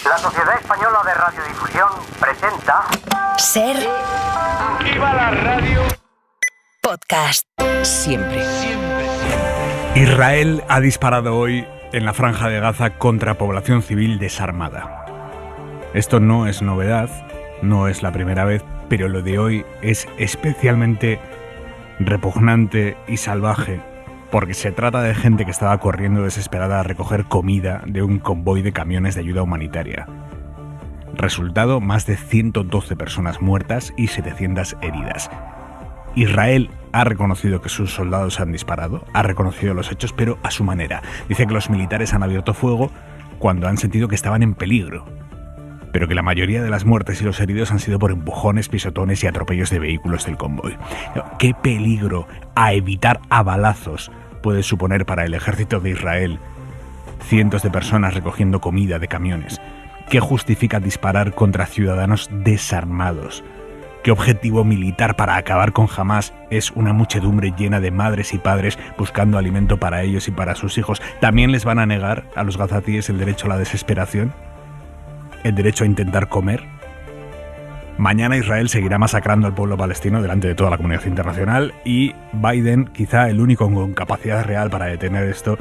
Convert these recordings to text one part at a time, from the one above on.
La Sociedad Española de Radiodifusión presenta... Ser... ¡Viva la radio! Podcast. Siempre. Israel ha disparado hoy en la Franja de Gaza contra población civil desarmada. Esto no es novedad, no es la primera vez, pero lo de hoy es especialmente repugnante y salvaje, porque se trata de gente que estaba corriendo desesperada a recoger comida de un convoy de camiones de ayuda humanitaria. Resultado, más de 112 personas muertas y 700 heridas. Israel ha reconocido que sus soldados han disparado, ha reconocido los hechos, pero a su manera. Dice que los militares han abierto fuego cuando han sentido que estaban en peligro, pero que la mayoría de las muertes y los heridos han sido por empujones, pisotones y atropellos de vehículos del convoy. ¿Qué peligro a evitar a balazos puede suponer para el ejército de Israel cientos de personas recogiendo comida de camiones? ¿Qué justifica disparar contra ciudadanos desarmados? ¿Qué objetivo militar para acabar con Hamás es una muchedumbre llena de madres y padres buscando alimento para ellos y para sus hijos? ¿También les van a negar a los gazatíes el derecho a la desesperación? ¿El derecho a intentar comer? Mañana Israel seguirá masacrando al pueblo palestino delante de toda la comunidad internacional y Biden, quizá el único con capacidad real para detener esto,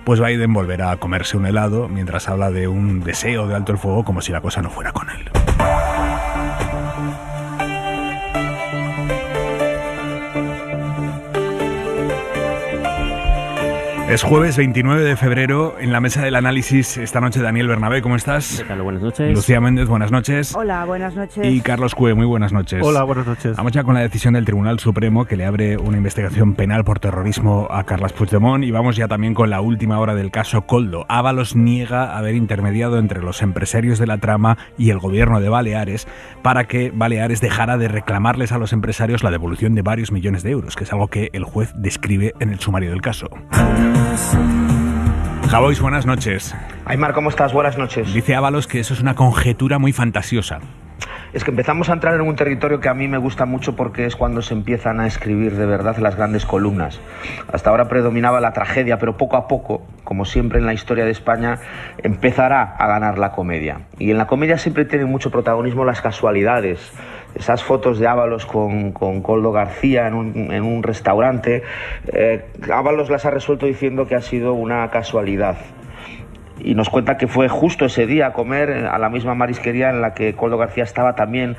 pues Biden volverá a comerse un helado mientras habla de un deseo de alto el fuego como si la cosa no fuera con él. Es jueves 29 de febrero, en la mesa del análisis esta noche Daniel Bernabé, ¿cómo estás? ¿Qué tal? Buenas noches. Lucía Méndez, buenas noches. Hola, buenas noches. Y Carlos Cue, muy buenas noches. Hola, buenas noches. Vamos ya con la decisión del Tribunal Supremo que le abre una investigación penal por terrorismo a Carles Puigdemont y vamos ya también con la última hora del caso Koldo. Ábalos niega haber intermediado entre los empresarios de la trama y el gobierno de Baleares para que Baleares dejara de reclamarles a los empresarios la devolución de varios millones de euros, que es algo que el juez describe en el sumario del caso. Javois, buenas noches. Aymar, ¿cómo estás? Buenas noches. Dice Ábalos que eso es una conjetura muy fantasiosa. Es que empezamos a entrar en un territorio que a mí me gusta mucho porque es cuando se empiezan a escribir de verdad las grandes columnas. Hasta ahora predominaba la tragedia, pero poco a poco, como siempre en la historia de España, empezará a ganar la comedia. Y en la comedia siempre tienen mucho protagonismo las casualidades. Esas fotos de Ábalos con Koldo García en un restaurante, Ábalos las ha resuelto diciendo que ha sido una casualidad. Y nos cuenta que fue justo ese día a comer a la misma marisquería en la que Koldo García estaba también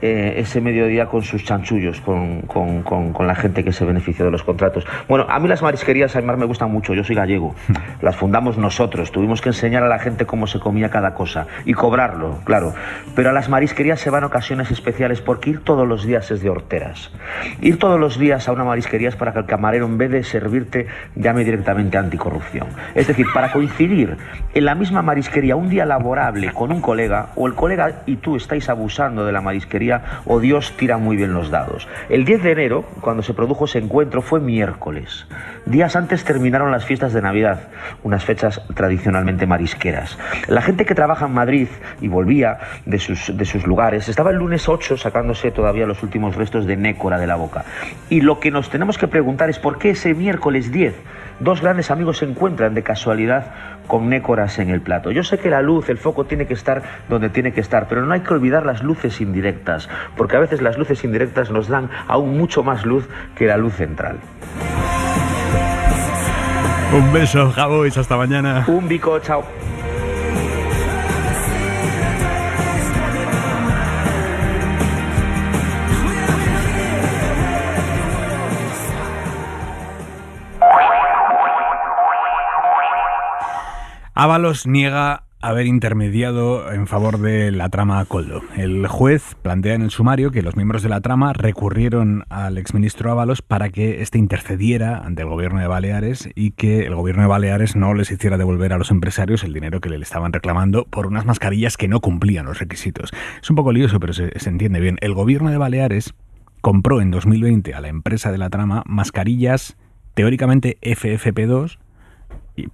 ese mediodía con sus chanchullos, con la gente que se benefició de los contratos. Bueno, a mí las marisquerías, Aymar, me gustan mucho, yo soy gallego, las fundamos nosotros, tuvimos que enseñar a la gente cómo se comía cada cosa y cobrarlo, claro, pero a las marisquerías se van ocasiones especiales porque ir todos los días es de horteras. Ir todos los días a una marisquería es para que el camarero, en vez de servirte, llame directamente a anticorrupción. Es decir, para coincidir en la misma marisquería un día laborable con un colega, o el colega y tú estáis abusando de la marisquería, o Dios tira muy bien los dados. El 10 de enero, cuando se produjo ese encuentro, fue miércoles. Días antes terminaron las fiestas de Navidad, unas fechas tradicionalmente marisqueras. La gente que trabaja en Madrid y volvía de sus lugares, estaba el lunes 8 sacándose todavía los últimos restos de nécora de la boca. Y lo que nos tenemos que preguntar es por qué ese miércoles 10 dos grandes amigos se encuentran de casualidad con nécoras en el plato. Yo sé que la luz, el foco tiene que estar donde tiene que estar, pero no hay que olvidar las luces indirectas, porque a veces las luces indirectas nos dan aún mucho más luz que la luz central. Un beso, Javois, hasta mañana. Un bico, chao. Ábalos niega haber intermediado en favor de la trama Koldo. El juez plantea en el sumario que los miembros de la trama recurrieron al exministro Ábalos para que éste intercediera ante el gobierno de Baleares y que el gobierno de Baleares no les hiciera devolver a los empresarios el dinero que le estaban reclamando por unas mascarillas que no cumplían los requisitos. Es un poco lioso, pero se entiende bien. El gobierno de Baleares compró en 2020 a la empresa de la trama mascarillas teóricamente FFP2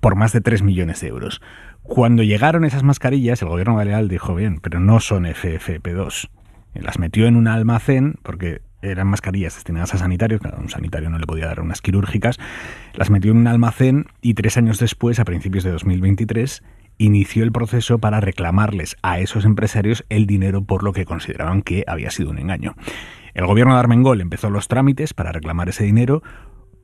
por más de 3 millones de euros. Cuando llegaron esas mascarillas, el gobierno balear dijo, bien, pero no son FFP2. Las metió en un almacén, porque eran mascarillas destinadas a sanitarios, claro, a un sanitario no le podía dar unas quirúrgicas, las metió en un almacén y 3 años después, a principios de 2023, inició el proceso para reclamarles a esos empresarios el dinero por lo que consideraban que había sido un engaño. El gobierno de Armengol empezó los trámites para reclamar ese dinero,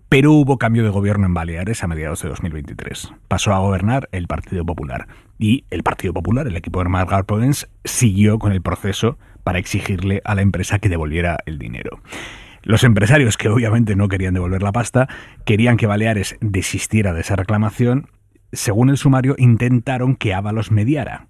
pero hubo cambio de gobierno en Baleares a mediados de 2023. Pasó a gobernar el Partido Popular. Y el Partido Popular, el equipo de Margar Pons, siguió con el proceso para exigirle a la empresa que devolviera el dinero. Los empresarios, que obviamente no querían devolver la pasta, querían que Baleares desistiera de esa reclamación. Según el sumario, intentaron que Ábalos mediara.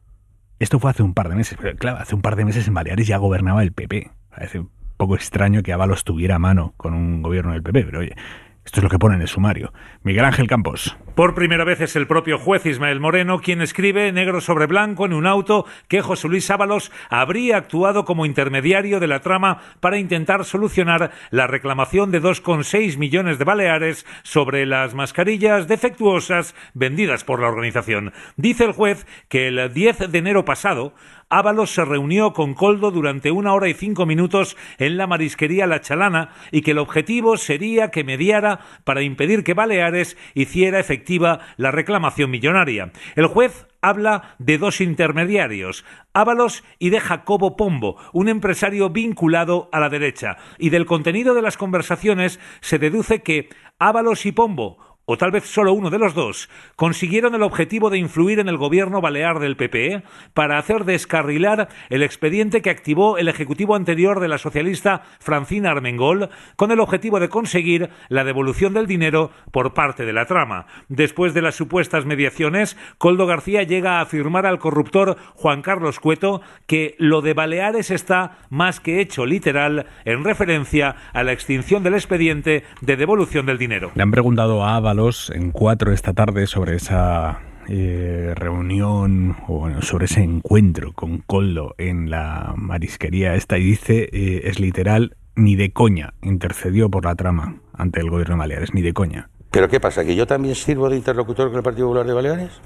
Esto fue hace un par de meses, pero claro, hace un par de meses en Baleares ya gobernaba el PP. Parece un poco extraño que Ábalos tuviera mano con un gobierno del PP, pero oye, esto es lo que pone en el sumario. Miguel Ángel Campos. Por primera vez es el propio juez Ismael Moreno quien escribe negro sobre blanco en un auto que José Luis Ábalos habría actuado como intermediario de la trama para intentar solucionar la reclamación de 2,6 millones de baleares sobre las mascarillas defectuosas vendidas por la organización. Dice el juez que el 10 de enero pasado Ábalos se reunió con Koldo durante 1 hora y 5 minutos en la marisquería La Chalana y que el objetivo sería que mediara para impedir que Baleares hiciera efectiva la reclamación millonaria. El juez habla de 2 intermediarios, Ábalos y de Jacobo Pombo, un empresario vinculado a la derecha. Y del contenido de las conversaciones se deduce que Ábalos y Pombo, o tal vez solo uno de los dos, consiguieron el objetivo de influir en el gobierno balear del PP para hacer descarrilar el expediente que activó el ejecutivo anterior de la socialista Francina Armengol con el objetivo de conseguir la devolución del dinero por parte de la trama. Después de las supuestas mediaciones, Koldo García llega a afirmar al corruptor Juan Carlos Cueto que lo de Baleares está más que hecho literal en referencia a la extinción del expediente de devolución del dinero. Le han preguntado a Ábalos en 4 esta tarde sobre esa reunión o bueno, sobre ese encuentro con Koldo en la marisquería esta y dice, es literal, ni de coña intercedió por la trama ante el gobierno de Baleares, ni de coña. ¿Pero qué pasa? ¿Que yo también sirvo de interlocutor con el Partido Popular de Baleares?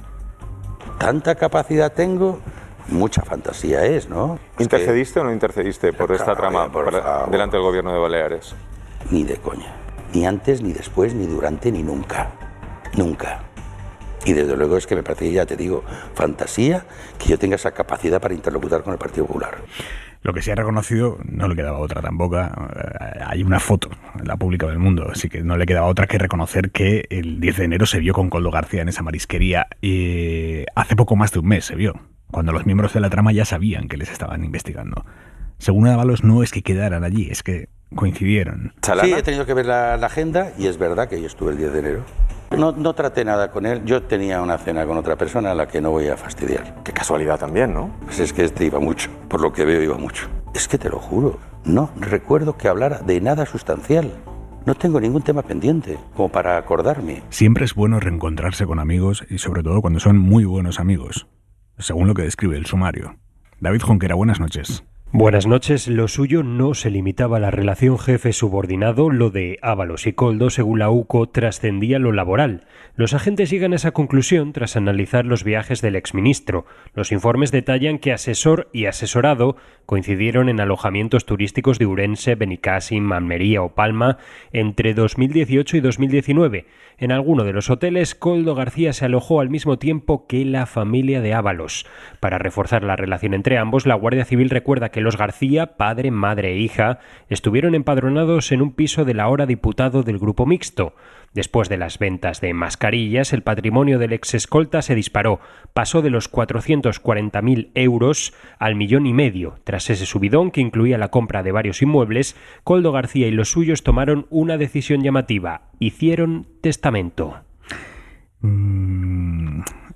¿Tanta capacidad tengo? Mucha fantasía es, ¿no? ¿Intercediste o no intercediste por esta trama delante del gobierno de Baleares? Ni de coña. Ni antes, ni después, ni durante, ni nunca. Nunca. Y desde luego es que me parece, ya te digo, fantasía que yo tenga esa capacidad para interlocutar con el Partido Popular. Lo que se ha reconocido, no le quedaba otra tampoco. Hay una foto, la pública del mundo, así que no le quedaba otra que reconocer que el 10 de enero se vio con Koldo García en esa marisquería. Hace poco más de un mes se vio, cuando los miembros de la trama ya sabían que les estaban investigando. Según Ábalos, no es que quedaran allí, es que coincidieron. Sí, he tenido que ver la agenda y es verdad que yo estuve el 10 de enero. No traté nada con él. Yo tenía una cena con otra persona a la que no voy a fastidiar. Qué casualidad también, ¿no? Pues es que este iba mucho. Por lo que veo, iba mucho. Es que te lo juro, no recuerdo que hablara de nada sustancial. No tengo ningún tema pendiente, como para acordarme. Siempre es bueno reencontrarse con amigos y sobre todo cuando son muy buenos amigos, según lo que describe el sumario. David Junquera, buenas noches. Buenas noches. Lo suyo no se limitaba a la relación jefe-subordinado. Lo de Ábalos y Koldo, según la UCO, trascendía lo laboral. Los agentes llegan a esa conclusión tras analizar los viajes del exministro. Los informes detallan que asesor y asesorado coincidieron en alojamientos turísticos de Ourense, Benicàssim, Almería o Palma entre 2018 y 2019. En alguno de los hoteles, Koldo García se alojó al mismo tiempo que la familia de Ábalos. Para reforzar la relación entre ambos, la Guardia Civil recuerda que los García, padre, madre e hija, estuvieron empadronados en un piso del ahora diputado del Grupo Mixto. Después de las ventas de mascarillas, el patrimonio del exescolta se disparó. Pasó de los 440.000 euros al 1,5 millones. Tras ese subidón, que incluía la compra de varios inmuebles, Koldo García y los suyos tomaron una decisión llamativa. Hicieron testamento.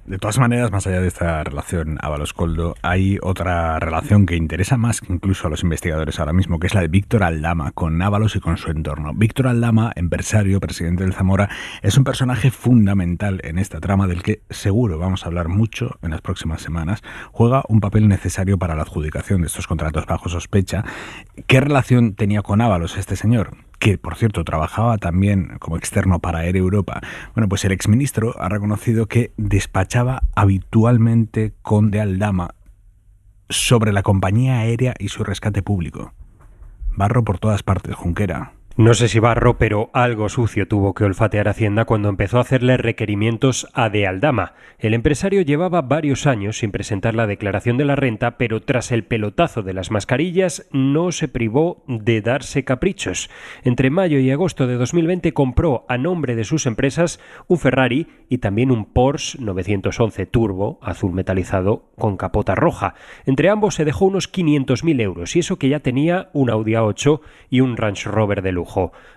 De todas maneras, más allá de esta relación Ábalos-Koldo, hay otra relación que interesa más que incluso a los investigadores ahora mismo, que es la de Víctor Aldama con Ábalos y con su entorno. Víctor Aldama, empresario, presidente del Zamora, es un personaje fundamental en esta trama del que seguro vamos a hablar mucho en las próximas semanas. Juega un papel necesario para la adjudicación de estos contratos bajo sospecha. ¿Qué relación tenía con Ábalos este señor? Que, por cierto, trabajaba también como externo para Air Europa. Bueno, pues el exministro ha reconocido que despachaba habitualmente con de Aldama sobre la compañía aérea y su rescate público. Barro por todas partes, Junquera. No sé si barro, pero algo sucio tuvo que olfatear Hacienda cuando empezó a hacerle requerimientos a De Aldama. El empresario llevaba varios años sin presentar la declaración de la renta, pero tras el pelotazo de las mascarillas no se privó de darse caprichos. Entre mayo y agosto de 2020 compró a nombre de sus empresas un Ferrari y también un Porsche 911 Turbo azul metalizado con capota roja. Entre ambos se dejó unos 500.000 euros, y eso que ya tenía un Audi A8 y un Range Rover de lujo.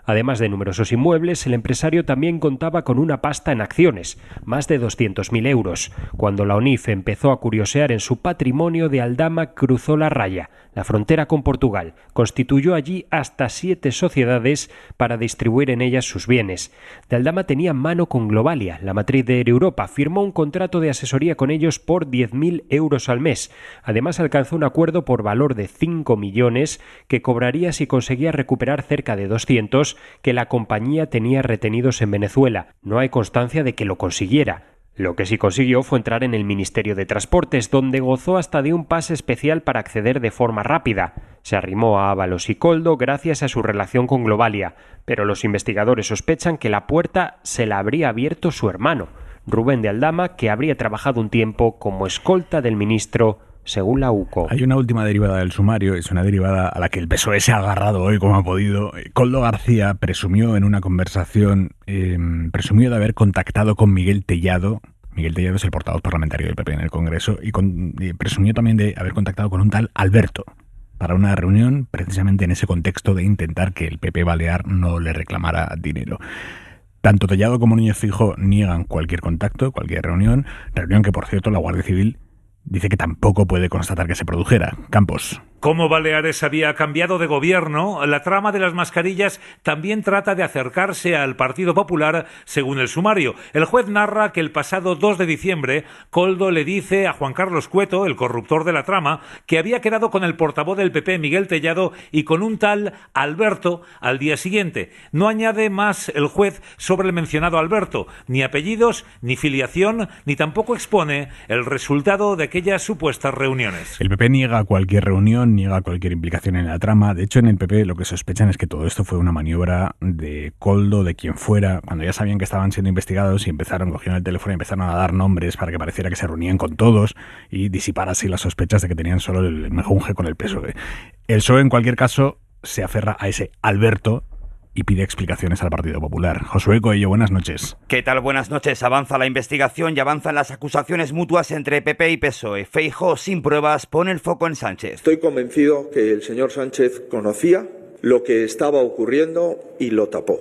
Además de numerosos inmuebles, el empresario también contaba con una pasta en acciones, más de 200.000 euros. Cuando la ONIF empezó a curiosear en su patrimonio, De Aldama cruzó la raya, la frontera con Portugal. Constituyó allí hasta 7 sociedades para distribuir en ellas sus bienes. De Aldama tenía mano con Globalia, la matriz de Air Europa. Firmó un contrato de asesoría con ellos por 10.000 euros al mes. Además, alcanzó un acuerdo por valor de 5 millones que cobraría si conseguía recuperar cerca de 200 que la compañía tenía retenidos en Venezuela. No hay constancia de que lo consiguiera. Lo que sí consiguió fue entrar en el Ministerio de Transportes, donde gozó hasta de un pase especial para acceder de forma rápida. Se arrimó a Ábalos y Koldo gracias a su relación con Globalia, pero los investigadores sospechan que la puerta se la habría abierto su hermano, Rubén de Aldama, que habría trabajado un tiempo como escolta del ministro, según la UCO. Hay una última derivada del sumario, es una derivada a la que el PSOE se ha agarrado hoy como ha podido. Koldo García presumió en una conversación, presumió de haber contactado con Miguel Tellado. Miguel Tellado es el portavoz parlamentario del PP en el Congreso, y presumió también de haber contactado con un tal Alberto para una reunión precisamente en ese contexto de intentar que el PP balear no le reclamara dinero. Tanto Tellado como Núñez Feijóo niegan cualquier contacto, cualquier reunión que, por cierto, la Guardia Civil dice que tampoco puede constatar que se produjera. Campos. Como Baleares había cambiado de gobierno, la trama de las mascarillas también trata de acercarse al Partido Popular, según el sumario. El juez narra que el pasado 2 de diciembre, Koldo le dice a Juan Carlos Cueto, el corruptor de la trama, que había quedado con el portavoz del PP, Miguel Tellado, y con un tal Alberto al día siguiente. No añade más el juez sobre el mencionado Alberto, ni apellidos, ni filiación, ni tampoco expone el resultado de aquellas supuestas reuniones. El PP niega cualquier reunión, niega cualquier implicación en la trama. De hecho, en el PP lo que sospechan es que todo esto fue una maniobra de Koldo, de quien fuera, cuando ya sabían que estaban siendo investigados, y cogieron el teléfono y empezaron a dar nombres para que pareciera que se reunían con todos y disipar así las sospechas de que tenían solo el mejunje con el PSOE. El PSOE, en cualquier caso, se aferra a ese Alberto y pide explicaciones al Partido Popular. Josué Coello, buenas noches. ¿Qué tal? Buenas noches. Avanza la investigación y avanzan las acusaciones mutuas entre PP y PSOE. Feijóo, sin pruebas, pone el foco en Sánchez. Estoy convencido que el señor Sánchez conocía lo que estaba ocurriendo y lo tapó.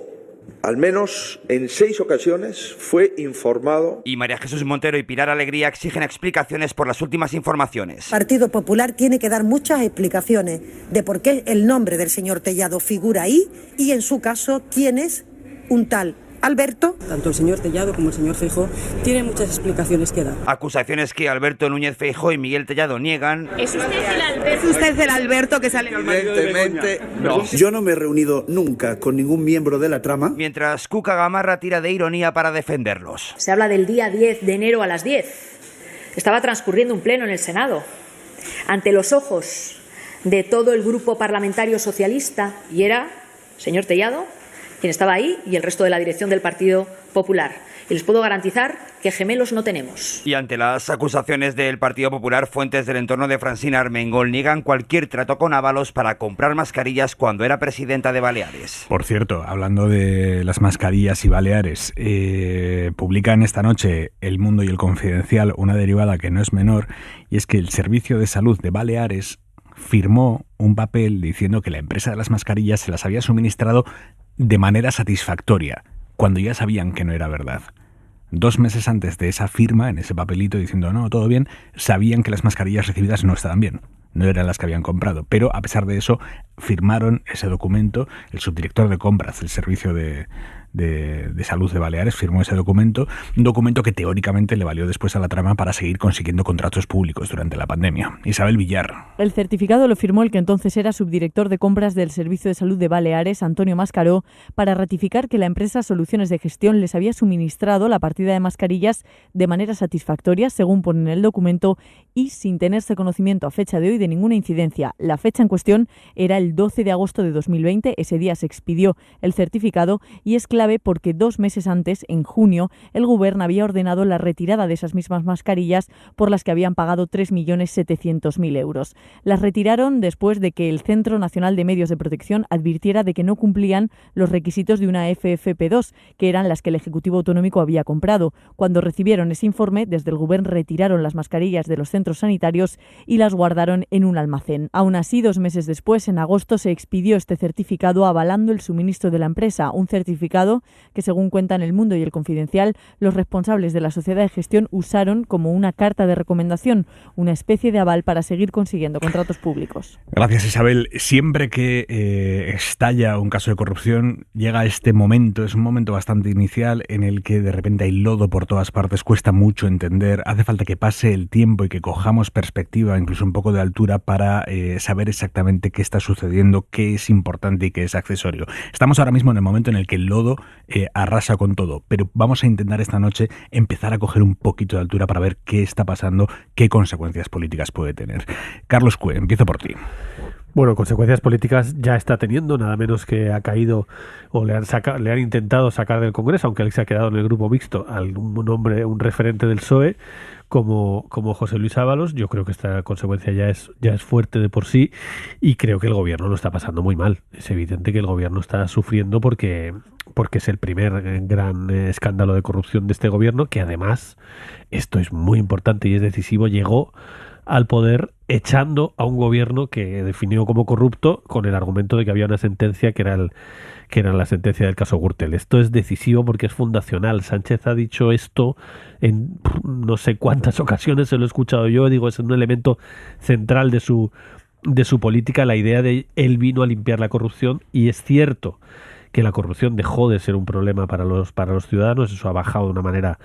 Al menos en 6 ocasiones fue informado. Y María Jesús Montero y Pilar Alegría exigen explicaciones por las últimas informaciones. Partido Popular tiene que dar muchas explicaciones de por qué el nombre del señor Tellado figura ahí y, en su caso, quién es un tal Alberto. Tanto el señor Tellado como el señor Feijóo tienen muchas explicaciones que dar. Acusaciones que Alberto Núñez Feijóo y Miguel Tellado niegan. ¿Es usted el Alberto que sale? Evidentemente, no. Yo no me he reunido nunca con ningún miembro de la trama. Mientras Cuca Gamarra tira de ironía para defenderlos. Se habla del día 10 de enero a las 10. Estaba transcurriendo un pleno en el Senado. Ante los ojos de todo el grupo parlamentario socialista, y era señor Tellado quien estaba ahí y el resto de la dirección del Partido Popular. Y les puedo garantizar que gemelos no tenemos. Y ante las acusaciones del Partido Popular, fuentes del entorno de Francina Armengol niegan cualquier trato con Ábalos para comprar mascarillas cuando era presidenta de Baleares. Por cierto, hablando de las mascarillas y Baleares, publican esta noche El Mundo y El Confidencial una derivada que no es menor, y es que el Servicio de Salud de Baleares firmó un papel diciendo que la empresa de las mascarillas se las había suministrado de manera satisfactoria, cuando ya sabían que no era verdad. 2 meses antes de esa firma, en ese papelito diciendo no, todo bien, sabían que las mascarillas recibidas no estaban bien, no eran las que habían comprado, pero a pesar de eso firmaron ese documento el subdirector de compras del Servicio de de Salud de Baleares firmó ese documento, un documento que teóricamente le valió después a la trama para seguir consiguiendo contratos públicos durante la pandemia. Isabel Villar. El certificado lo firmó el que entonces era subdirector de compras del Servicio de Salud de Baleares, Antonio Mascaró, para ratificar que la empresa Soluciones de Gestión les había suministrado la partida de mascarillas de manera satisfactoria, según pone en el documento, y sin tenerse conocimiento a fecha de hoy de ninguna incidencia. La fecha en cuestión era el 12 de agosto de 2020, ese día se expidió el certificado y es clave porque 2 meses antes, en junio, el Gobierno había ordenado la retirada de esas mismas mascarillas por las que habían pagado 3.700.000 euros. Las retiraron después de que el Centro Nacional de Medios de Protección advirtiera de que no cumplían los requisitos de una FFP2, que eran las que el Ejecutivo Autonómico había comprado. Cuando recibieron ese informe, desde el Gobierno retiraron las mascarillas de los centros sanitarios y las guardaron en un almacén. Aún así, 2 meses después, en agosto, se expidió este certificado avalando el suministro de la empresa, un certificado que, según cuentan El Mundo y El Confidencial, los responsables de la sociedad de gestión usaron como una carta de recomendación, una especie de aval para seguir consiguiendo contratos públicos. Gracias, Isabel. Siempre que estalla un caso de corrupción, llega este momento, es un momento bastante inicial en el que de repente hay lodo por todas partes, cuesta mucho entender, hace falta que pase el tiempo y que cojamos perspectiva, incluso un poco de altura, para saber exactamente qué está sucediendo, qué es importante y qué es accesorio. Estamos ahora mismo en el momento en el que el lodo arrasa con todo, pero vamos a intentar esta noche empezar a coger un poquito de altura para ver qué está pasando, qué consecuencias políticas puede tener. Carlos Cue, empiezo por ti. Bueno, consecuencias políticas ya está teniendo, nada menos que ha caído o le han intentado sacar del Congreso, aunque él se ha quedado en el grupo mixto, un referente del PSOE como José Luis Ábalos. Yo creo que esta consecuencia ya es fuerte de por sí y creo que el gobierno lo está pasando muy mal. Es evidente que el gobierno está sufriendo porque es el primer gran escándalo de corrupción de este gobierno, que además, esto es muy importante y es decisivo, llegó al poder echando a un gobierno que definió como corrupto con el argumento de que había una sentencia que era la sentencia del caso Gürtel. Esto es decisivo porque es fundacional. Sánchez ha dicho esto en no sé cuántas ocasiones, se lo he escuchado yo, digo, es un elemento central de su política, la idea de él vino a limpiar la corrupción, y es cierto que la corrupción dejó de ser un problema para los ciudadanos, eso ha bajado de una manera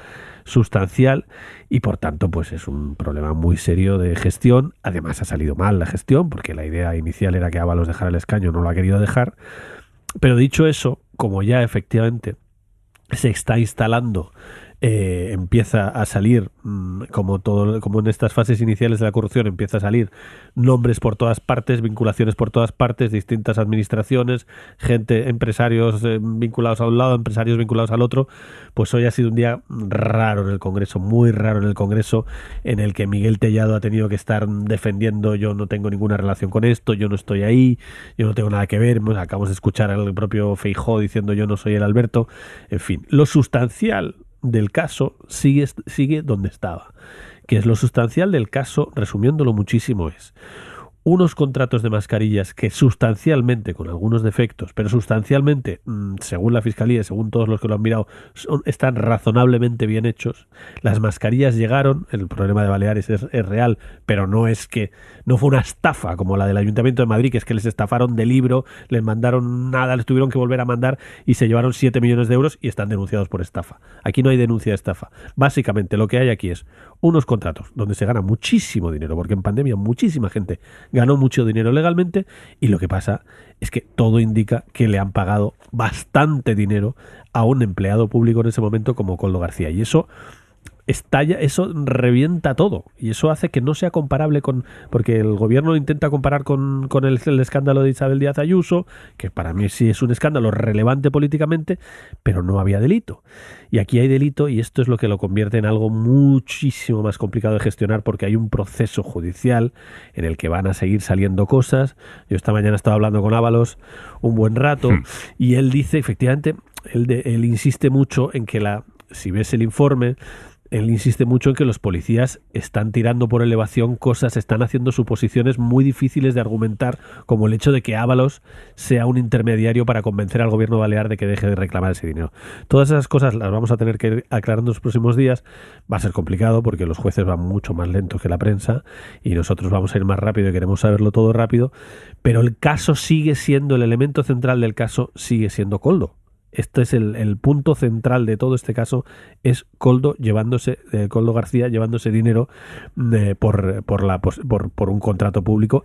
sustancial y por tanto pues es un problema muy serio de gestión. Además ha salido mal la gestión porque la idea inicial era que Ábalos dejara el escaño, no lo ha querido dejar. Pero dicho eso, como ya efectivamente se está instalando, empieza a salir, como en estas fases iniciales de la corrupción, empieza a salir nombres por todas partes, vinculaciones por todas partes, distintas administraciones, empresarios vinculados a un lado, empresarios vinculados al otro. Pues hoy ha sido un día raro en el Congreso, muy raro en el Congreso, en el que Miguel Tellado ha tenido que estar defendiendo: yo no tengo ninguna relación con esto, yo no estoy ahí, yo no tengo nada que ver. Acabamos de escuchar al propio Feijóo diciendo: yo no soy el Alberto. En fin, lo sustancial del caso sigue donde estaba. Que es lo sustancial del caso, resumiéndolo muchísimo, es unos contratos de mascarillas que sustancialmente, con algunos defectos, pero sustancialmente, según la Fiscalía y según todos los que lo han mirado, están razonablemente bien hechos. Las mascarillas llegaron, el problema de Baleares es real, pero no fue una estafa como la del Ayuntamiento de Madrid, que es que les estafaron de libro, les mandaron nada, les tuvieron que volver a mandar y se llevaron 7 millones de euros y están denunciados por estafa. Aquí no hay denuncia de estafa. Básicamente lo que hay aquí es unos contratos donde se gana muchísimo dinero, porque en pandemia muchísima gente ganó mucho dinero legalmente, y lo que pasa es que todo indica que le han pagado bastante dinero a un empleado público en ese momento como Koldo García, y eso estalla, eso revienta todo, y eso hace que no sea comparable porque el gobierno intenta comparar con el escándalo de Isabel Díaz Ayuso, que para mí sí es un escándalo relevante políticamente, pero no había delito. Y aquí hay delito, y esto es lo que lo convierte en algo muchísimo más complicado de gestionar, porque hay un proceso judicial en el que van a seguir saliendo cosas. Yo esta mañana estaba hablando con Ábalos un buen rato, y él dice, efectivamente, él insiste mucho en que si ves el informe, él insiste mucho en que los policías están tirando por elevación cosas, están haciendo suposiciones muy difíciles de argumentar, como el hecho de que Ábalos sea un intermediario para convencer al gobierno balear de que deje de reclamar ese dinero. Todas esas cosas las vamos a tener que ir aclarando en los próximos días. Va a ser complicado porque los jueces van mucho más lentos que la prensa y nosotros vamos a ir más rápido y queremos saberlo todo rápido, pero el caso sigue siendo, el elemento central del caso sigue siendo Koldo. Esto es el punto central de todo este caso, es Koldo García llevándose dinero por un contrato público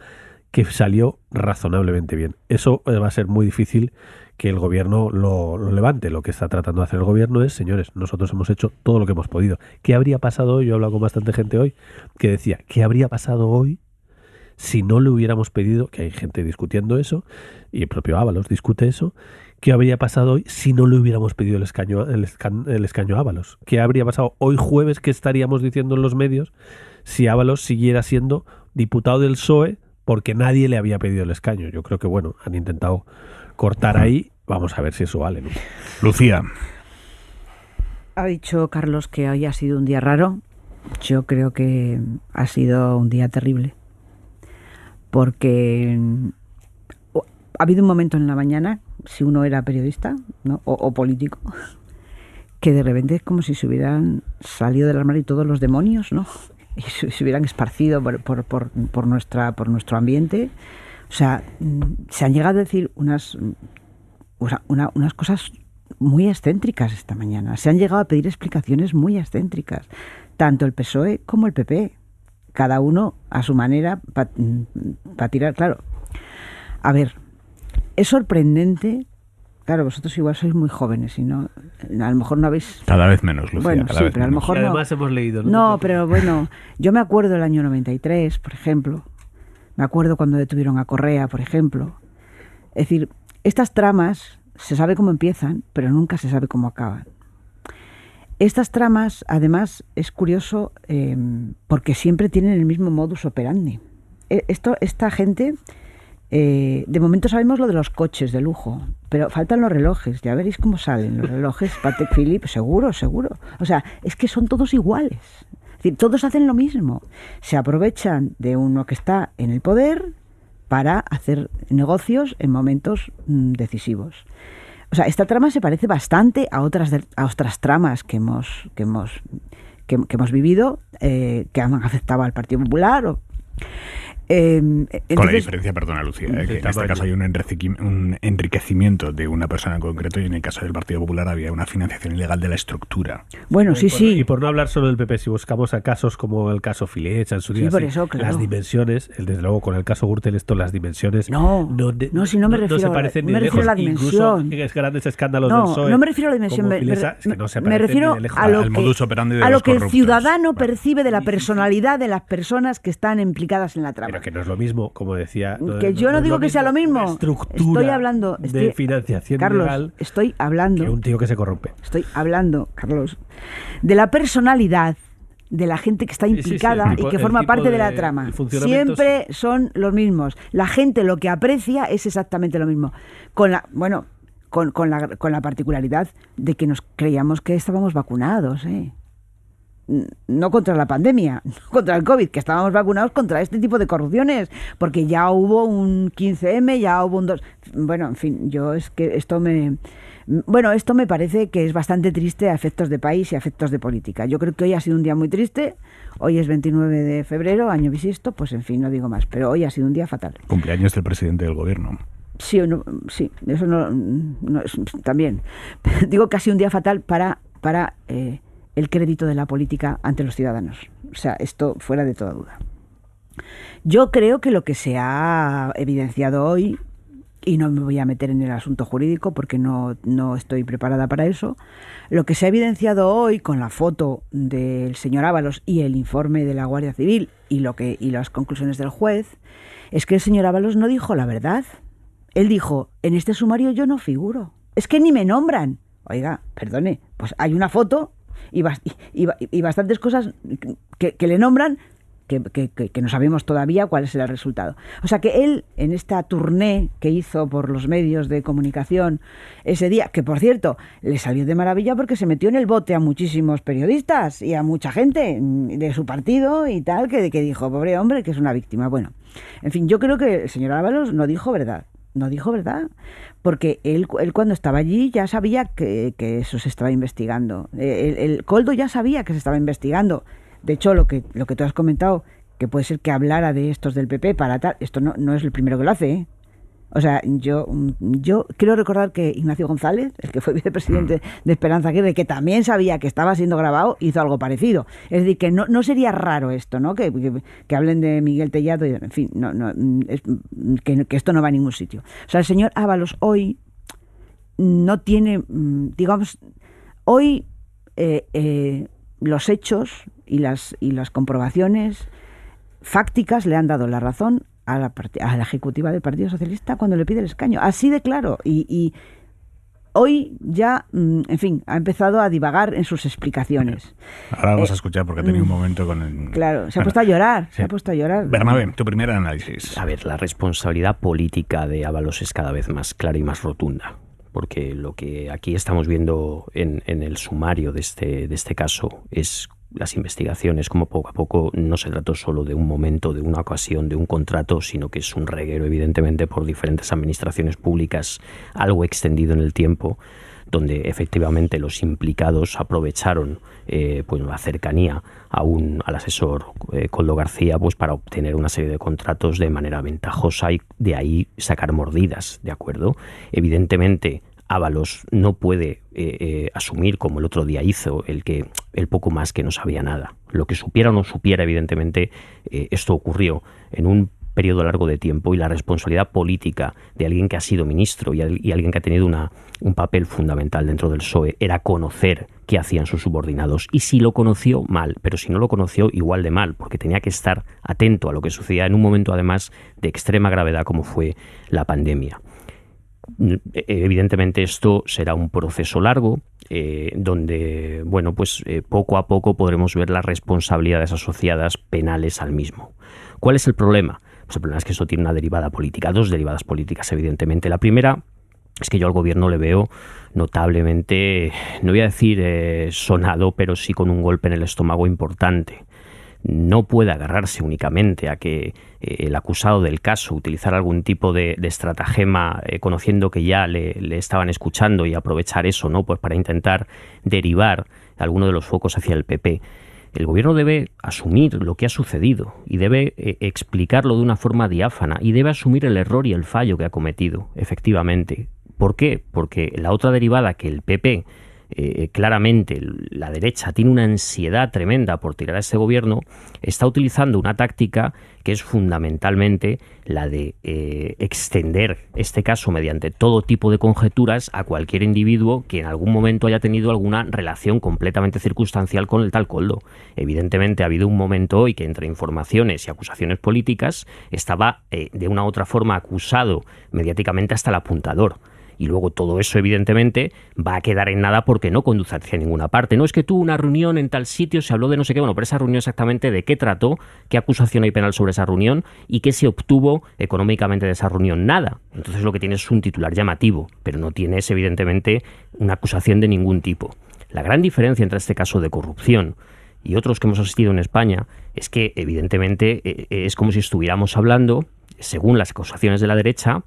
que salió razonablemente bien. Eso va a ser muy difícil que el gobierno lo levante. Lo que está tratando de hacer el gobierno es, señores, nosotros hemos hecho todo lo que hemos podido. ¿Qué habría pasado hoy? Yo he hablado con bastante gente hoy que decía, ¿qué habría pasado hoy si no le hubiéramos pedido, que hay gente discutiendo eso, y el propio Ábalos discute eso, qué habría pasado hoy si no le hubiéramos pedido el escaño a Ábalos? ¿Qué habría pasado hoy jueves? ¿Qué estaríamos diciendo en los medios si Ábalos siguiera siendo diputado del PSOE porque nadie le había pedido el escaño? Yo creo que, bueno, han intentado cortar ahí. Vamos a ver si eso vale, ¿no? Lucía. Ha dicho Carlos que hoy ha sido un día raro. Yo creo que ha sido un día terrible. Porque ha habido un momento en la mañana, si uno era periodista, ¿no? o político, que de repente es como si se hubieran salido del armario todos los demonios, ¿no? Y se hubieran esparcido por nuestro ambiente. O sea, se han llegado a decir unas cosas muy excéntricas esta mañana. Se han llegado a pedir explicaciones muy excéntricas, tanto el PSOE como el PP. Cada uno a su manera para tirar, claro. A ver, es sorprendente. Claro, vosotros igual sois muy jóvenes y no, a lo mejor no habéis... Cada vez menos, Lucía, bueno, cada sí, vez pero a lo menos. mejor y además hemos leído. No, pero bueno, yo me acuerdo del año 93, por ejemplo. Me acuerdo cuando detuvieron a Correa, por ejemplo. Es decir, estas tramas se sabe cómo empiezan, pero nunca se sabe cómo acaban. Estas tramas, además, es curioso porque siempre tienen el mismo modus operandi. Esta gente... de momento sabemos lo de los coches de lujo, pero faltan los relojes. Ya veréis cómo salen los relojes. Patek Philippe, seguro. O sea, es que son todos iguales. Es decir, todos hacen lo mismo. Se aprovechan de uno que está en el poder para hacer negocios en momentos decisivos. O sea, esta trama se parece bastante a otras tramas que hemos vivido, que han afectado al Partido Popular. Entonces, con la diferencia, perdona Lucía, que en este caso hay un enriquecimiento de una persona en concreto y en el caso del Partido Popular había una financiación ilegal de la estructura. Bueno, sí. Y por no hablar solo del PP, si buscamos a casos como el caso Filecha en su día, por eso, claro. Las dimensiones, desde luego con el caso Gürtel, las dimensiones no me refiero se parecen ni me refiero a la dimensión. Incluso grandes escándalos del PSOE. No me refiero a la dimensión, me refiero a lo que el ciudadano percibe de la personalidad de las personas que están implicadas en la trama. Pero que no es lo mismo, como decía. Yo no digo que sea lo mismo. Estoy hablando de financiación ilegal. Estoy hablando. Que un tío que se corrompe. Estoy hablando, Carlos, de la personalidad de la gente que está implicada y que forma parte de la trama. Siempre son los mismos. La gente lo que aprecia es exactamente lo mismo. Con la particularidad de que nos creíamos que estábamos vacunados, no contra la pandemia, no contra el COVID, que estábamos vacunados contra este tipo de corrupciones, porque ya hubo un 15M, ya hubo un 2... Bueno, en fin, esto me parece que es bastante triste a efectos de país y a efectos de política. Yo creo que hoy ha sido un día muy triste. Hoy es 29 de febrero, año bisiesto, pues en fin, no digo más, pero hoy ha sido un día fatal. Cumpleaños del presidente del gobierno. Sí, eso no también. Digo que ha sido un día fatal para el crédito de la política ante los ciudadanos. O sea, esto fuera de toda duda. Yo creo que lo que se ha evidenciado hoy, y no me voy a meter en el asunto jurídico porque no estoy preparada para eso, lo que se ha evidenciado hoy con la foto del señor Ábalos y el informe de la Guardia Civil y las conclusiones del juez, es que el señor Ábalos no dijo la verdad. Él dijo, en este sumario yo no figuro. Es que ni me nombran. Oiga, perdone, pues hay una foto y bastantes cosas que le nombran que no sabemos todavía cuál es el resultado. O sea que él, en esta tournée que hizo por los medios de comunicación ese día, que por cierto le salió de maravilla porque se metió en el bote a muchísimos periodistas y a mucha gente de su partido y tal, que dijo, pobre hombre, que es una víctima. Bueno, en fin, yo creo que el señor Ábalos no dijo verdad, porque él cuando estaba allí ya sabía que eso se estaba investigando. El Koldo ya sabía que se estaba investigando. De hecho, lo que tú has comentado, que puede ser que hablara de estos del PP para tal, esto no es el primero que lo hace, O sea, yo quiero recordar que Ignacio González, el que fue vicepresidente de Esperanza Aguirre, que también sabía que estaba siendo grabado, hizo algo parecido. Es decir, que no sería raro esto, ¿no? Que hablen de Miguel Tellado, y, en fin, que esto no va a ningún sitio. O sea, el señor Ábalos hoy no tiene, digamos, hoy los hechos y las comprobaciones fácticas le han dado la razón a la ejecutiva del Partido Socialista cuando le pide el escaño. Así de claro. Y hoy ya, en fin, ha empezado a divagar en sus explicaciones. Ahora vamos a escuchar porque ha tenido un momento con el... Claro, se ha puesto a llorar. Sí. Se ha puesto a llorar. Bernabé, tu primer análisis. A ver, la responsabilidad política de Ábalos es cada vez más clara y más rotunda. Porque lo que aquí estamos viendo en el sumario de este caso es las investigaciones, como poco a poco no se trató solo de un momento, de una ocasión, de un contrato, sino que es un reguero, evidentemente, por diferentes administraciones públicas, algo extendido en el tiempo, donde efectivamente los implicados aprovecharon la cercanía al asesor Koldo García para obtener una serie de contratos de manera ventajosa y de ahí sacar mordidas, ¿de acuerdo? Evidentemente, Ábalos no puede asumir, como el otro día hizo, el poco más que no sabía nada. Lo que supiera o no supiera, evidentemente, esto ocurrió en un periodo largo de tiempo, y la responsabilidad política de alguien que ha sido ministro y alguien que ha tenido un papel fundamental dentro del PSOE era conocer qué hacían sus subordinados. Y si lo conoció, mal, pero si no lo conoció, igual de mal, porque tenía que estar atento a lo que sucedía en un momento, además, de extrema gravedad como fue la pandemia. Evidentemente esto será un proceso largo donde poco a poco podremos ver las responsabilidades asociadas penales al mismo. ¿Cuál es el problema? Pues el problema es que esto tiene una derivada política, dos derivadas políticas, evidentemente. La primera es que yo al gobierno le veo notablemente, no voy a decir sonado, pero sí con un golpe en el estómago importante. No puede agarrarse únicamente a que el acusado del caso utilizara algún tipo de estratagema, conociendo que ya le estaban escuchando, y aprovechar eso, ¿no? Pues para intentar derivar alguno de los focos hacia el PP. El gobierno debe asumir lo que ha sucedido y debe explicarlo de una forma diáfana, y debe asumir el error y el fallo que ha cometido, efectivamente. ¿Por qué? Porque la otra derivada, que el PP, claramente la derecha tiene una ansiedad tremenda por tirar a este gobierno, está utilizando una táctica que es fundamentalmente la de extender este caso mediante todo tipo de conjeturas a cualquier individuo que en algún momento haya tenido alguna relación completamente circunstancial con el tal Koldo. Evidentemente ha habido un momento hoy que, entre informaciones y acusaciones políticas, estaba de una u otra forma acusado mediáticamente hasta el apuntador. Y luego todo eso, evidentemente, va a quedar en nada porque no conduce hacia ninguna parte. No es que tuvo una reunión en tal sitio, se habló de no sé qué, bueno, pero esa reunión exactamente de qué trató, qué acusación hay penal sobre esa reunión y qué se obtuvo económicamente de esa reunión. Nada. Entonces lo que tienes es un titular llamativo, pero no tienes, evidentemente, una acusación de ningún tipo. La gran diferencia entre este caso de corrupción y otros que hemos asistido en España es que, evidentemente, es como si estuviéramos hablando, según las acusaciones de la derecha,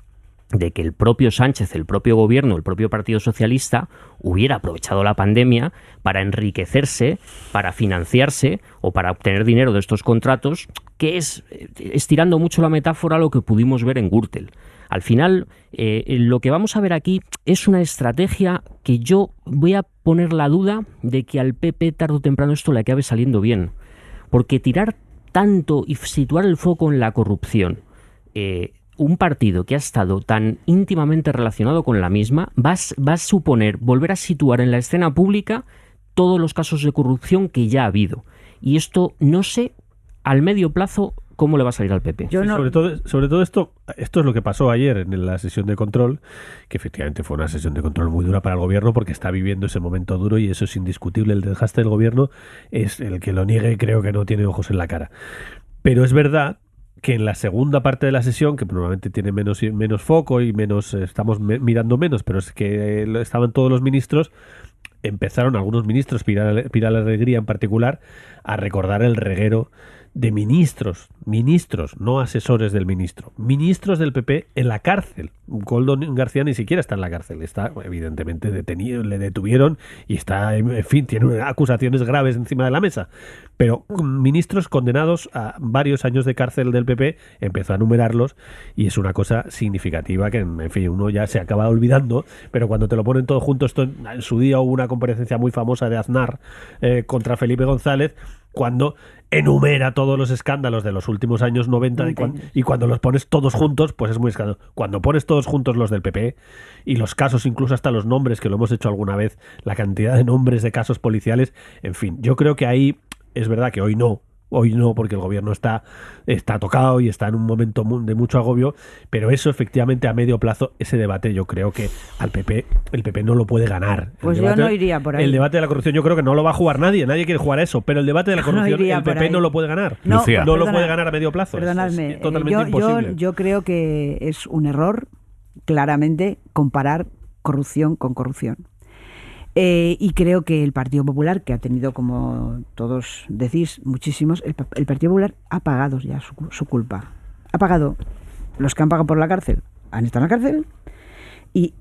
de que el propio Sánchez, el propio gobierno, el propio Partido Socialista hubiera aprovechado la pandemia para enriquecerse, para financiarse o para obtener dinero de estos contratos, que es, estirando mucho la metáfora, lo que pudimos ver en Gürtel. Al final, lo que vamos a ver aquí es una estrategia que yo voy a poner la duda de que al PP tarde o temprano esto le acabe saliendo bien. Porque tirar tanto y situar el foco en la corrupción, un partido que ha estado tan íntimamente relacionado con la misma, va a suponer volver a situar en la escena pública todos los casos de corrupción que ya ha habido. Y esto, no sé, al medio plazo, cómo le va a salir al PP. Sobre todo esto es lo que pasó ayer en la sesión de control, que efectivamente fue una sesión de control muy dura para el gobierno porque está viviendo ese momento duro y eso es indiscutible. El desgaste del gobierno, es el que lo niegue, creo que no tiene ojos en la cara. Pero es verdad que en la segunda parte de la sesión, que normalmente tiene menos foco y menos estamos mirando menos, pero es que estaban todos los ministros, empezaron algunos ministros, Pilar Alegría en particular, a recordar el reguero de ministros, no asesores del ministro, ministros del PP en la cárcel. Koldo García ni siquiera está en la cárcel, está evidentemente detenido, le detuvieron y está, en fin, tiene acusaciones graves encima de la mesa. Pero ministros condenados a varios años de cárcel del PP, empezó a enumerarlos y es una cosa significativa que, en fin, uno ya se acaba olvidando, pero cuando te lo ponen todo junto, esto en su día hubo una comparecencia muy famosa de Aznar contra Felipe González, cuando enumera todos los escándalos de los últimos años 90 y cuando los pones todos juntos, pues es muy escandaloso. Cuando pones todos juntos los del PP y los casos, incluso hasta los nombres, que lo hemos hecho alguna vez, la cantidad de nombres de casos policiales, en fin, yo creo que ahí es verdad que hoy no, porque el gobierno está tocado y está en un momento de mucho agobio, pero eso efectivamente a medio plazo, ese debate yo creo que el PP no lo puede ganar. Pues yo no iría por ahí. El debate de la corrupción yo creo que no lo va a jugar nadie quiere jugar a eso, pero el debate de la corrupción el PP no lo puede ganar. No lo puede ganar a medio plazo. Perdonadme, es totalmente imposible. Yo creo que es un error, claramente, comparar corrupción con corrupción. Y creo que el Partido Popular, que ha tenido, como todos decís, muchísimos, el Partido Popular ha pagado ya su culpa. Ha pagado. Los que han pagado por la cárcel han estado en la cárcel. Y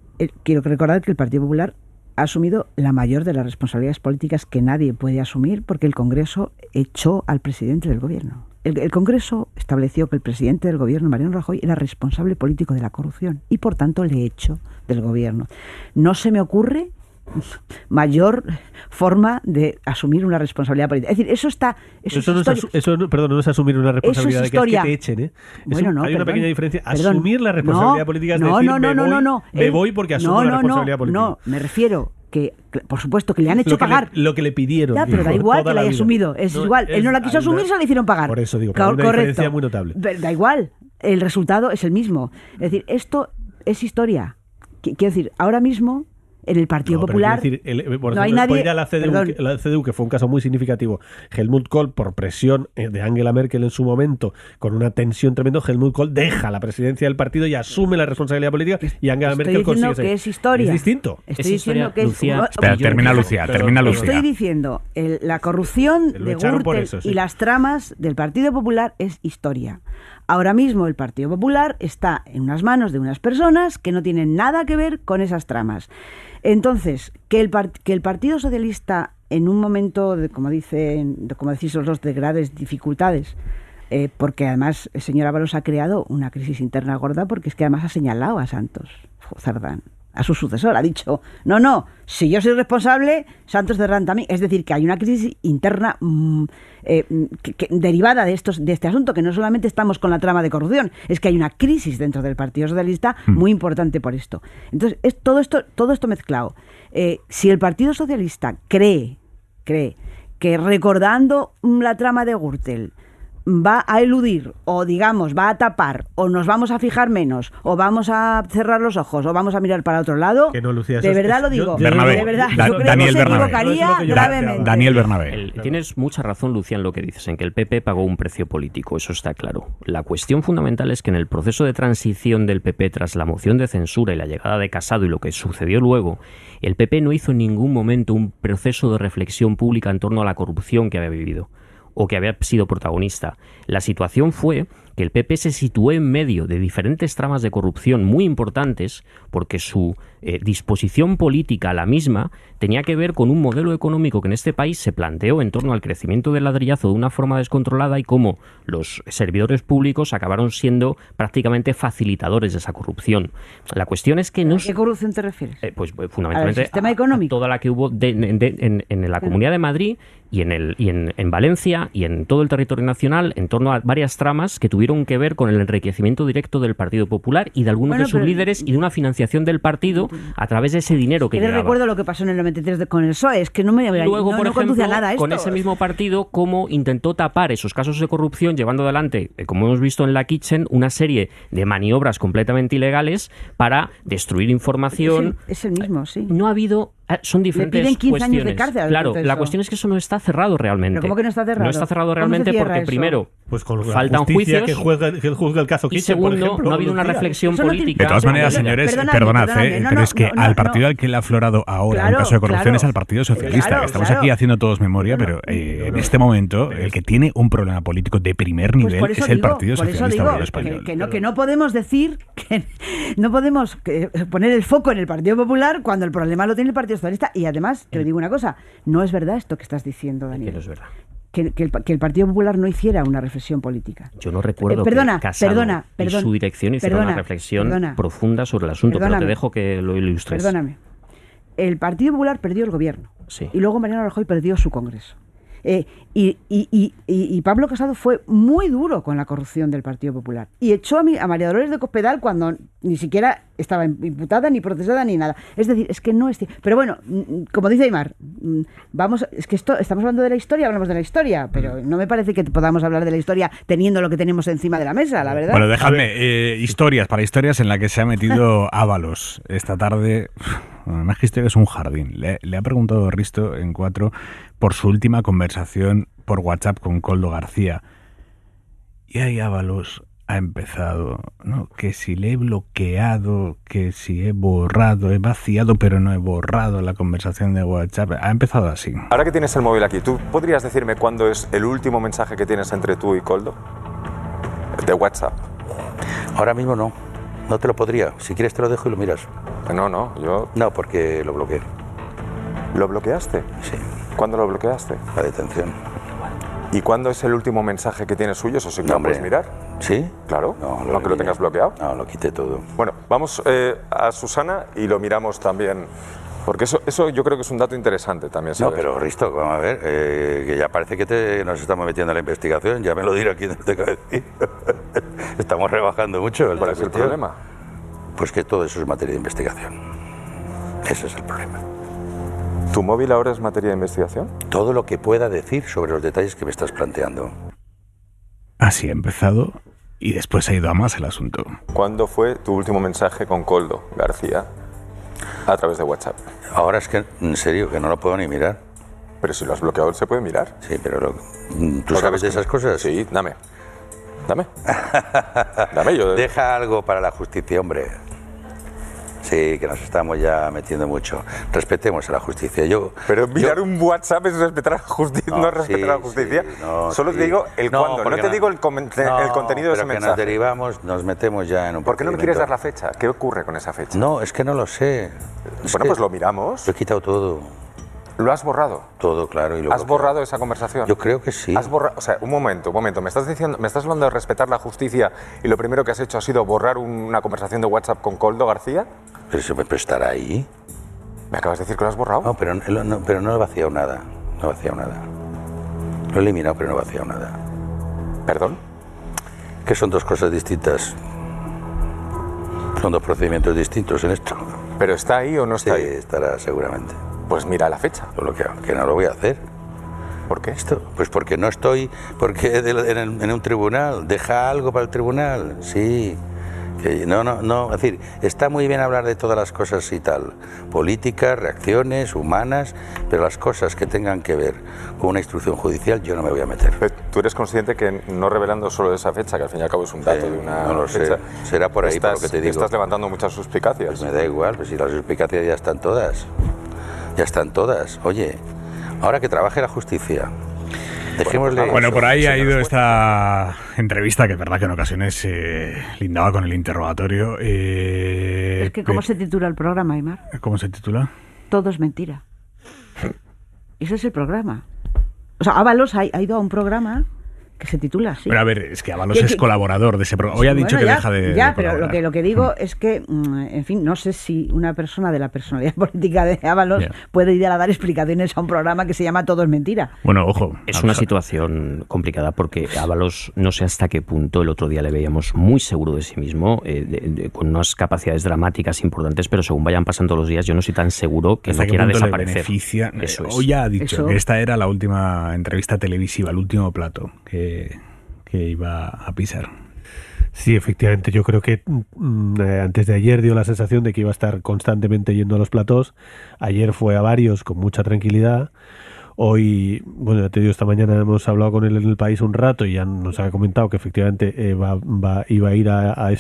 quiero recordar que el Partido Popular ha asumido la mayor de las responsabilidades políticas que nadie puede asumir, porque el Congreso echó al presidente del gobierno. El Congreso estableció que el presidente del gobierno, Mariano Rajoy, era responsable político de la corrupción y, por tanto, le echó del gobierno. No se me ocurre mayor forma de asumir una responsabilidad política. Es decir, eso no es asumir una responsabilidad, de que te echen, Hay una pequeña diferencia. Asumir la responsabilidad política es decir, me voy porque asumo la responsabilidad política. No, me refiero que por supuesto que le han hecho pagar lo que le pidieron. Ya, pero da igual que la haya asumido. Es igual. Él no la quiso asumir, se la hicieron pagar. Por eso digo, pero hay una diferencia muy notable. Pero da igual. El resultado es el mismo. Es decir, esto es historia. Quiero decir, ahora mismo en el Partido Popular por ejemplo, no hay nadie. La CDU, que fue un caso muy significativo, Helmut Kohl, por presión de Angela Merkel en su momento, con una tensión tremenda, Helmut Kohl deja la presidencia del partido y asume la responsabilidad política, y Angela Merkel consigue que es historia. Es distinto. Estoy diciendo que Lucía. Espera, termina Lucía. Estoy diciendo, la corrupción de Gürtel y las tramas del Partido Popular es historia. Ahora mismo el Partido Popular está en unas manos de unas personas que no tienen nada que ver con esas tramas. Entonces, que el Partido Socialista, en un momento, como decís los dos, de graves dificultades, porque además el señor Ábalos ha creado una crisis interna gorda, porque es que además ha señalado a Santos Cerdán, a su sucesor, ha dicho, no, si yo soy responsable, Santos Cerdán también. Es decir, que hay una crisis interna derivada de este asunto, que no solamente estamos con la trama de corrupción, es que hay una crisis dentro del Partido Socialista muy importante por esto. Entonces, todo esto mezclado. Si el Partido Socialista cree que recordando la trama de Gürtel va a eludir, o digamos, va a tapar, o nos vamos a fijar menos, o vamos a cerrar los ojos, o vamos a mirar para otro lado, que no, Lucía, de verdad lo digo, Bernabé, de verdad, yo creo Daniel que se Bernabé. equivocaría gravemente. Daniel Bernabé. Tienes mucha razón, Lucía, en lo que dices, en que el PP pagó un precio político, eso está claro. La cuestión fundamental es que en el proceso de transición del PP tras la moción de censura y la llegada de Casado y lo que sucedió luego, el PP no hizo en ningún momento un proceso de reflexión pública en torno a la corrupción que había vivido o que había sido protagonista. La situación fue que el PP se situó en medio de diferentes tramas de corrupción muy importantes, porque su disposición política, la misma, tenía que ver con un modelo económico que en este país se planteó en torno al crecimiento del ladrillazo de una forma descontrolada y cómo los servidores públicos acabaron siendo prácticamente facilitadores de esa corrupción. La cuestión es que no... ¿A qué corrupción te refieres? Pues fundamentalmente ¿al sistema económico? A toda la que hubo en la Comunidad de Madrid y en Valencia y en todo el territorio nacional, en torno a varias tramas que tuvieron que ver con el enriquecimiento directo del Partido Popular y de algunos de sus líderes y de una financiación del partido a través de ese dinero que llegaba. Recuerdo lo que pasó en el 93 con el PSOE, es que no luego, por ejemplo, a nada esto. Con ese mismo partido, cómo intentó tapar esos casos de corrupción, llevando adelante, como hemos visto en la Kitchen, una serie de maniobras completamente ilegales para destruir información. Es el mismo, sí. No ha habido Son diferentes Le piden 15 cuestiones. años de cárcel. Claro, la cuestión es que eso no está cerrado realmente. ¿Pero cómo que no está cerrado? No está cerrado realmente porque, primero, pues con faltan juicios que juzga el caso y Kitchen, segundo, por ejemplo, no ha habido una reflexión política. De todas maneras, señores, perdonad, pero es que al partido al que le ha aflorado ahora en caso de corrupción es al Partido Socialista. Estamos aquí haciendo todos memoria, pero en este momento el que tiene un problema político de primer nivel es el Partido Socialista Obrero Español. Que no podemos decir, que no podemos poner el foco en el Partido Popular cuando el problema lo tiene el Partido Socialista. Y además, te digo una cosa, no es verdad esto que estás diciendo, Daniel. Que no es verdad. Que el Partido Popular no hiciera una reflexión política. Yo no recuerdo que Casado y su dirección hicieron una reflexión profunda sobre el asunto, pero te dejo que lo ilustres. Perdóname. El Partido Popular perdió el gobierno y luego Mariano Rajoy perdió su Congreso. Y Pablo Casado fue muy duro con la corrupción del Partido Popular y echó a María Dolores de Cospedal cuando ni siquiera estaba imputada, ni procesada, ni nada. Es decir, es que no es... Pero bueno, como dice Aimar, es que estamos hablando de la historia, hablamos de la historia, pero no me parece que podamos hablar de la historia teniendo lo que tenemos encima de la mesa, la verdad. Bueno, déjame, historias en la que se ha metido Ábalos esta tarde. Más que historia, es un jardín. Le ha preguntado Risto en 4 por su última conversación por WhatsApp con Koldo García. Y ahí Ábalos ha empezado, ¿no? Que si le he bloqueado, que si he borrado, he vaciado, pero no he borrado la conversación de WhatsApp. Ha empezado así. Ahora que tienes el móvil aquí, ¿tú podrías decirme cuándo es el último mensaje que tienes entre tú y Koldo? De WhatsApp. Ahora mismo no. No te lo podría. Si quieres te lo dejo y lo miras. No, yo... No, porque lo bloqueé. ¿Lo bloqueaste? Sí. ¿Cuándo lo bloqueaste? La detención. ¿Y cuándo es el último mensaje que tienes suyo? ¿Eso sí que lo puedes mirar? ¿Sí? Claro, aunque lo tengas bloqueado. No, lo quité todo. Bueno, vamos a Susana y lo miramos también, porque eso yo creo que es un dato interesante también, ¿sabes? No, pero Risto, vamos a ver, que ya parece que nos estamos metiendo en la investigación, ya me lo dirá quien tenga que decir. Estamos rebajando mucho. ¿Cuál es el problema? Pues que todo eso es materia de investigación. Ese es el problema. ¿Tu móvil ahora es materia de investigación? Todo lo que pueda decir sobre los detalles que me estás planteando. Así ha empezado y después ha ido a más el asunto. ¿Cuándo fue tu último mensaje con Koldo García a través de WhatsApp? Ahora es que, en serio, que no lo puedo ni mirar. Pero si lo has bloqueado, se puede mirar. Sí, pero ¿tú sabes de esas cosas? Sí, dame. Dame, yo... Deja algo para la justicia, hombre. Sí, que nos estamos ya metiendo mucho. Respetemos a la justicia. Pero mirar un WhatsApp es respetar a la justicia, no es respetar a la justicia. Sí, no, solo te digo el cuándo, no te digo el contenido de ese mensaje. Nos derivamos, nos metemos ya en un... ¿Por qué no me quieres dar la fecha? ¿Qué ocurre con esa fecha? No, es que no lo sé. Bueno, pues lo miramos. Lo he quitado todo. ¿Lo has borrado? Todo, claro. Y ¿Has borrado esa conversación? Yo creo que sí. ¿Has borrado? O sea, un momento. Me estás hablando de respetar la justicia y lo primero que has hecho ha sido borrar una conversación de WhatsApp con Koldo García. Pero eso puede estar ahí. ¿Me acabas de decir que lo has borrado? No, pero no he vaciado nada. No he vaciado nada. Lo he eliminado, pero no he vaciado nada. ¿Perdón? Que son dos cosas distintas. Son dos procedimientos distintos en esto. ¿Pero está ahí o no está ahí? Sí, estará seguramente. Pues mira la fecha. Lo bloqueado, que no lo voy a hacer. ¿Por qué? Pues porque no estoy... Porque en un tribunal. Deja algo para el tribunal. Sí. No, es decir, está muy bien hablar de todas las cosas y tal, políticas, reacciones, humanas, pero las cosas que tengan que ver con una instrucción judicial yo no me voy a meter. Pero tú eres consciente que no revelando solo esa fecha, que al fin y al cabo es un dato de una no lo fecha, sé, será por ahí por lo que te digo. Estás levantando muchas suspicacias. Pues me da igual, pues si las suspicacias ya están todas. Oye, ahora que trabaje la justicia. Dejémosle. Bueno, por ahí ha ido esta entrevista que es verdad que en ocasiones lindaba con el interrogatorio. Es que ¿cómo se titula el programa, Aimar? ¿Cómo se titula? Todo es mentira. Ese es el programa. O sea, Ábalos ha ido a un programa que se titula así. Pero a ver, es que Ábalos es colaborador de ese programa. Hoy ha dicho que deja de pero lo que digo es que, en fin, no sé si una persona de la personalidad política de Ábalos puede ir a dar explicaciones a un programa que se llama Todo es mentira. Bueno, ojo. Es una situación complicada porque Ábalos, no sé hasta qué punto, el otro día le veíamos muy seguro de sí mismo, con unas capacidades dramáticas importantes, pero según vayan pasando los días yo no soy tan seguro que no quiera desaparecer. Eso es. Hoy ya ha dicho que esta era la última entrevista televisiva, el último plato que iba a pisar. Sí, efectivamente. Yo creo que antes de ayer dio la sensación de que iba a estar constantemente yendo a los platós. Ayer fue a varios con mucha tranquilidad. Hoy, bueno, ya te digo, esta mañana hemos hablado con él en El País un rato y ya nos ha comentado que efectivamente iba a ir a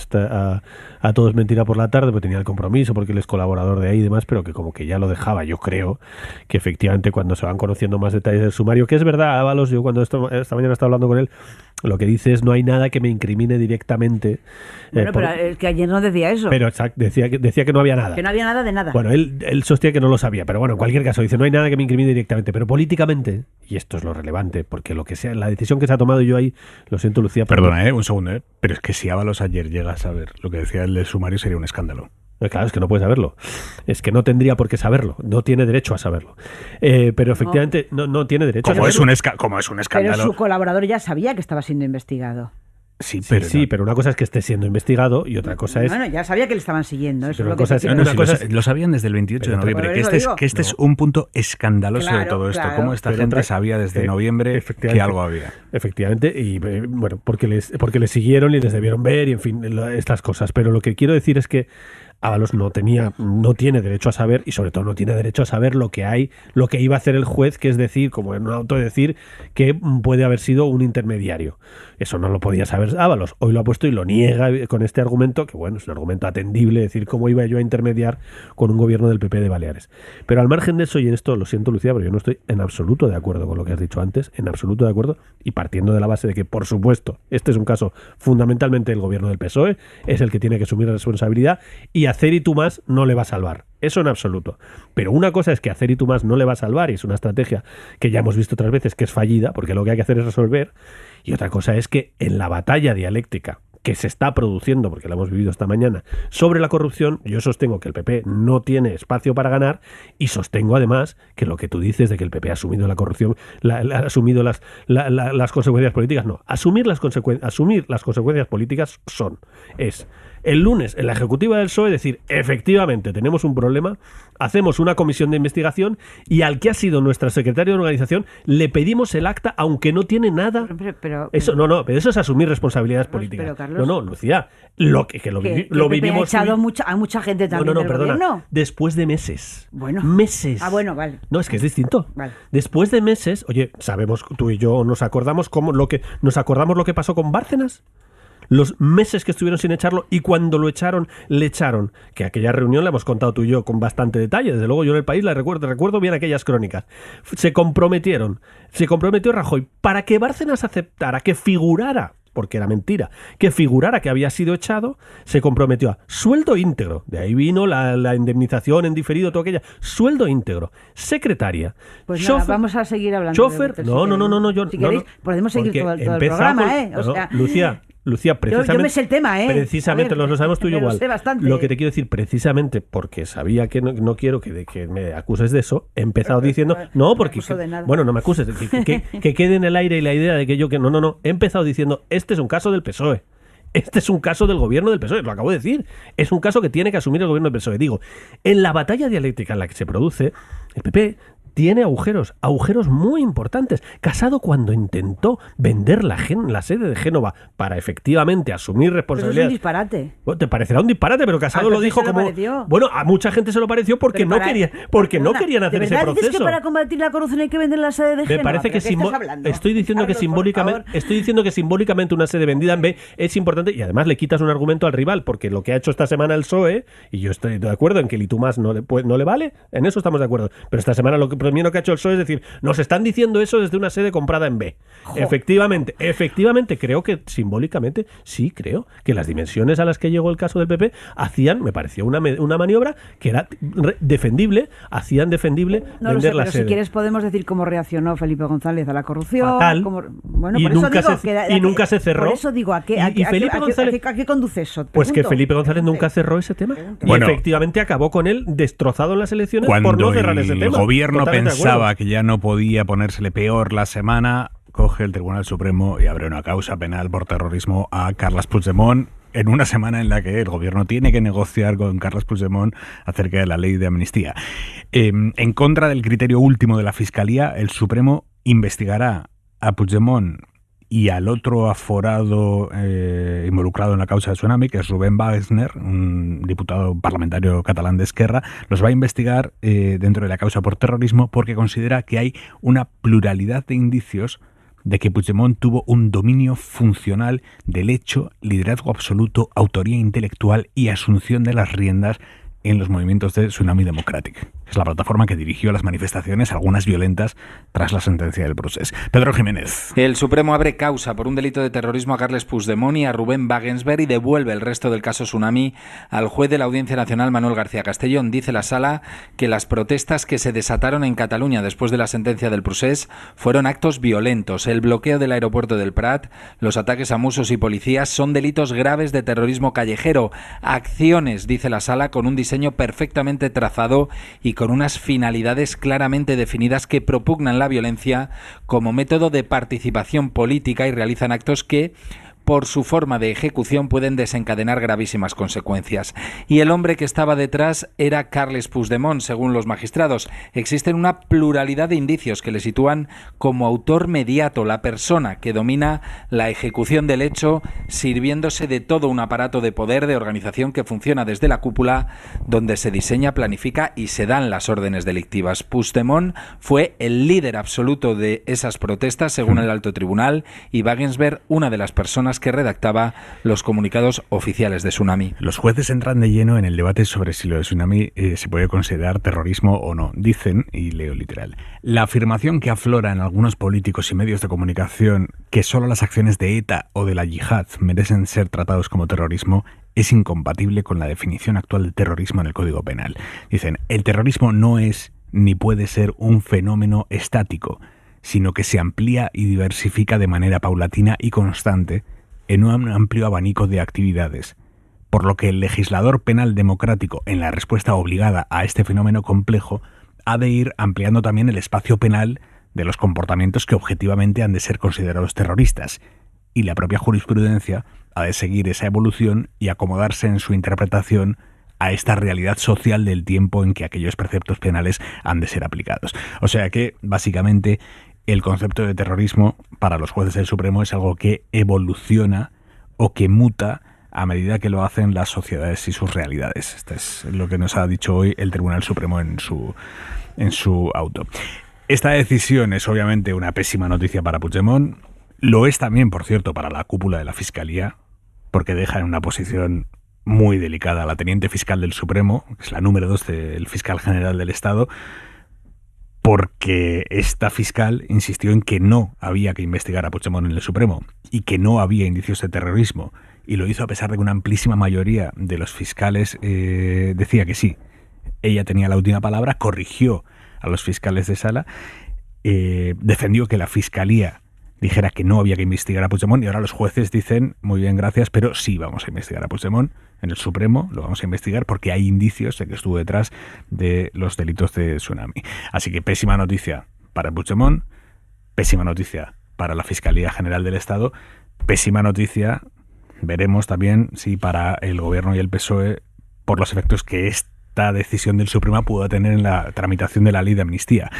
Todo es Mentira por la tarde, porque tenía el compromiso, porque él es colaborador de ahí y demás, pero que como que ya lo dejaba. Yo creo que efectivamente cuando se van conociendo más detalles del sumario, que es verdad, Ábalos, yo cuando esta mañana estaba hablando con él, lo que dice es: no hay nada que me incrimine directamente. Bueno, pero el que ayer no decía eso. Pero exacto, decía que no había nada. Que no había nada de nada. Bueno, él sostiene que no lo sabía, pero bueno, en cualquier caso dice: no hay nada que me incrimine directamente, pero políticamente, y esto es lo relevante, porque lo que sea, la decisión que se ha tomado, yo ahí, lo siento, Lucía. Perdona, un segundo, pero es que si Ábalos ayer llega a saber lo que decía el del sumario, sería un escándalo. Claro, es que no puede saberlo. Es que no tendría por qué saberlo. No tiene derecho a saberlo. Pero efectivamente no tiene derecho a saberlo. Como es un escándalo. Pero su colaborador ya sabía que estaba siendo investigado. Sí, pero una cosa es que esté siendo investigado y otra cosa es... Bueno, ya sabía que le estaban siguiendo. Eso lo sabían desde el 28 de noviembre. Que este es un punto escandaloso de todo esto. Cómo esta gente sabía desde noviembre que algo había. Efectivamente, y bueno, porque les siguieron y les debieron ver y en fin, estas cosas. Pero lo que quiero decir es que Ábalos no tiene derecho a saber, y sobre todo no tiene derecho a saber lo que iba a hacer el juez, que es decir, como en un auto, decir que puede haber sido un intermediario. Eso no lo podía saber Ábalos. Hoy lo ha puesto y lo niega con este argumento, que bueno, es un argumento atendible, decir cómo iba yo a intermediar con un gobierno del PP de Baleares. Pero al margen de eso, y en esto lo siento, Lucía, pero yo no estoy en absoluto de acuerdo con lo que has dicho antes, en absoluto de acuerdo, y partiendo de la base de que, por supuesto, este es un caso fundamentalmente del gobierno del PSOE, es el que tiene que asumir la responsabilidad, y hacer y tú más no le va a salvar. Eso en absoluto. Pero una cosa es que hacer y tú más no le va a salvar, y es una estrategia que ya hemos visto otras veces que es fallida, porque lo que hay que hacer es resolver. Y otra cosa es que en la batalla dialéctica que se está produciendo, porque la hemos vivido esta mañana, sobre la corrupción, yo sostengo que el PP no tiene espacio para ganar, y sostengo además que lo que tú dices de que el PP ha asumido la corrupción, ha asumido las consecuencias políticas, no. Asumir las consecuencias políticas es el lunes en la ejecutiva del PSOE decir: efectivamente tenemos un problema, hacemos una comisión de investigación y al que ha sido nuestra secretaria de organización le pedimos el acta aunque no tiene nada. Pero eso es asumir responsabilidades políticas. Pero, Carlos, no, Lucía, lo vivimos. Ha echado a mucha gente también del gobierno. Después de meses. Bueno. Meses. Bueno, vale. No, es que es distinto. Vale. Después de meses, oye, sabemos, tú y yo nos acordamos lo que pasó con Bárcenas. Los meses que estuvieron sin echarlo, y cuando lo echaron, le echaron. Que aquella reunión la hemos contado tú y yo con bastante detalle. Desde luego yo en El País la recuerdo bien aquellas crónicas. Se comprometió Rajoy para que Bárcenas aceptara, que figurara, porque era mentira, que figurara que había sido echado, se comprometió a sueldo íntegro. De ahí vino la indemnización en diferido, todo aquella. Sueldo íntegro. Secretaria. Pues nada, vamos a seguir hablando. Chofer. Si queréis, podemos seguir todo el programa, ¿eh? Lucía, precisamente... Yo me sé el tema, Precisamente, lo sabemos tú y yo igual. Lo sé bastante. Lo que te quiero decir, precisamente porque sabía que no quiero que me acuses de eso, he empezado diciendo... No, porque... Bueno, no me acuses. Que quede en el aire y la idea de que yo... No. He empezado diciendo: este es un caso del PSOE. Este es un caso del gobierno del PSOE, lo acabo de decir. Es un caso que tiene que asumir el gobierno del PSOE. Digo, en la batalla dialéctica en la que se produce, el PP tiene agujeros muy importantes. Casado, cuando intentó vender la sede de Génova para efectivamente asumir responsabilidades... Pero eso es un disparate. Bueno, te parecerá un disparate, pero Casado lo dijo como... Bueno, a mucha gente se lo pareció porque no querían hacer ese proceso. ¿Dices que para combatir la corrupción hay que vender la sede de Génova? Me parece que estoy diciendo que simbólicamente una sede vendida en B es importante, y además le quitas un argumento al rival, porque lo que ha hecho esta semana el PSOE, y yo estoy de acuerdo en que el y tú más no le vale, en eso estamos de acuerdo, pero esta semana lo que que ha hecho el PSOE es decir: nos están diciendo eso desde una sede comprada en B. Efectivamente, creo que simbólicamente, sí creo que las dimensiones a las que llegó el caso del PP me pareció una maniobra que era defendible, vender la sede. Si quieres podemos decir cómo reaccionó Felipe González a la corrupción. Fatal. Nunca se cerró. Por eso digo, ¿a qué conduce eso? Pues que Felipe González nunca cerró ese tema. Y efectivamente acabó con él destrozado en las elecciones por no cerrar ese tema. El gobierno pensaba que ya no podía ponérsele peor la semana, coge el Tribunal Supremo y abre una causa penal por terrorismo a Carles Puigdemont, en una semana en la que el gobierno tiene que negociar con Carles Puigdemont acerca de la ley de amnistía. En contra del criterio último de la Fiscalía, el Supremo investigará a Puigdemont y al otro aforado involucrado en la causa de Tsunami, que es Rubén Wagensberg, un diputado parlamentario catalán de Esquerra, los va a investigar dentro de la causa por terrorismo porque considera que hay una pluralidad de indicios de que Puigdemont tuvo un dominio funcional del hecho, liderazgo absoluto, autoría intelectual y asunción de las riendas en los movimientos de Tsunami Democratic. Es la plataforma que dirigió las manifestaciones, algunas violentas, tras la sentencia del procés. Pedro Jiménez. El Supremo abre causa por un delito de terrorismo a Carles Puigdemont y a Rubén Wagensberg y devuelve el resto del caso Tsunami al juez de la Audiencia Nacional, Manuel García Castellón. Dice la sala que las protestas que se desataron en Cataluña después de la sentencia del procés fueron actos violentos. El bloqueo del aeropuerto del Prat, los ataques a musos y policías son delitos graves de terrorismo callejero. Acciones, dice la sala, con un diseño perfectamente trazado y con unas finalidades claramente definidas que propugnan la violencia como método de participación política y realizan actos que, por su forma de ejecución, pueden desencadenar gravísimas consecuencias. Y el hombre que estaba detrás era Carles Puigdemont, según los magistrados. Existen una pluralidad de indicios que le sitúan como autor mediato, la persona que domina la ejecución del hecho, sirviéndose de todo un aparato de poder, de organización que funciona desde la cúpula, donde se diseña, planifica y se dan las órdenes delictivas. Puigdemont fue el líder absoluto de esas protestas, según el alto tribunal, y Wagensberg, una de las personas que redactaba los comunicados oficiales de Tsunami. Los jueces entran de lleno en el debate sobre si lo de Tsunami se puede considerar terrorismo o no. Dicen, y leo literal, la afirmación que aflora en algunos políticos y medios de comunicación que solo las acciones de ETA o de la yihad merecen ser tratados como terrorismo es incompatible con la definición actual de terrorismo en el Código Penal. Dicen, el terrorismo no es ni puede ser un fenómeno estático, sino que se amplía y diversifica de manera paulatina y constante en un amplio abanico de actividades, por lo que el legislador penal democrático, en la respuesta obligada a este fenómeno complejo, ha de ir ampliando también el espacio penal de los comportamientos que objetivamente han de ser considerados terroristas, y la propia jurisprudencia ha de seguir esa evolución y acomodarse en su interpretación a esta realidad social del tiempo en que aquellos preceptos penales han de ser aplicados. O sea que, básicamente, el concepto de terrorismo para los jueces del Supremo es algo que evoluciona o que muta a medida que lo hacen las sociedades y sus realidades. Esto es lo que nos ha dicho hoy el Tribunal Supremo en su auto. Esta decisión es obviamente una pésima noticia para Puigdemont. Lo es también, por cierto, para la cúpula de la Fiscalía, porque deja en una posición muy delicada a la teniente fiscal del Supremo, que es la número 2 del fiscal general del Estado, porque esta fiscal insistió en que no había que investigar a Puigdemont en el Supremo y que no había indicios de terrorismo, y lo hizo a pesar de que una amplísima mayoría de los fiscales decía que sí. Ella tenía la última palabra, corrigió a los fiscales de sala, defendió que la Fiscalía dijera que no había que investigar a Puigdemont, y ahora los jueces dicen, muy bien, gracias, pero sí vamos a investigar a Puigdemont en el Supremo, lo vamos a investigar porque hay indicios de que estuvo detrás de los delitos de Tsunami. Así que pésima noticia para Puigdemont, pésima noticia para la Fiscalía General del Estado, pésima noticia, veremos también si para el Gobierno y el PSOE, por los efectos que esta decisión del Supremo pudo tener en la tramitación de la ley de amnistía.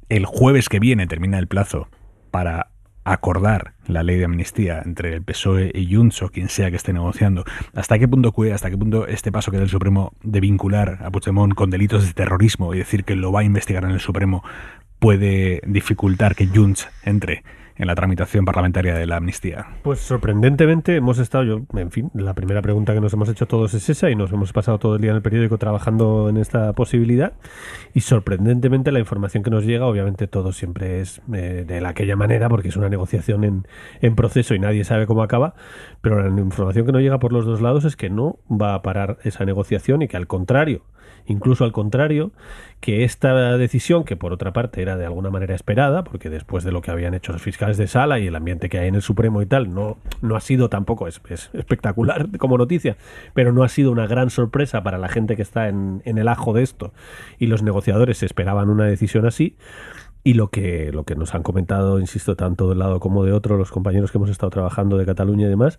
El jueves que viene termina el plazo para acordar la ley de amnistía entre el PSOE y Junts o quien sea que esté negociando. ¿Hasta qué punto este paso que da el Supremo de vincular a Puigdemont con delitos de terrorismo y decir que lo va a investigar en el Supremo puede dificultar que Junts entre en la tramitación parlamentaria de la amnistía? Pues sorprendentemente hemos estado, la primera pregunta que nos hemos hecho todos es esa y nos hemos pasado todo el día en el periódico trabajando en esta posibilidad, y sorprendentemente la información que nos llega, obviamente todo siempre es de aquella manera porque es una negociación en proceso y nadie sabe cómo acaba, pero la información que nos llega por los dos lados es que no va a parar esa negociación y que incluso al contrario, que esta decisión, que por otra parte era de alguna manera esperada, porque después de lo que habían hecho los fiscales de sala y el ambiente que hay en el Supremo y tal, no ha sido tampoco, es espectacular como noticia, pero no ha sido una gran sorpresa para la gente que está en el ajo de esto, y los negociadores esperaban una decisión así. Y lo que nos han comentado, insisto, tanto de un lado como de otro, los compañeros que hemos estado trabajando de Cataluña y demás,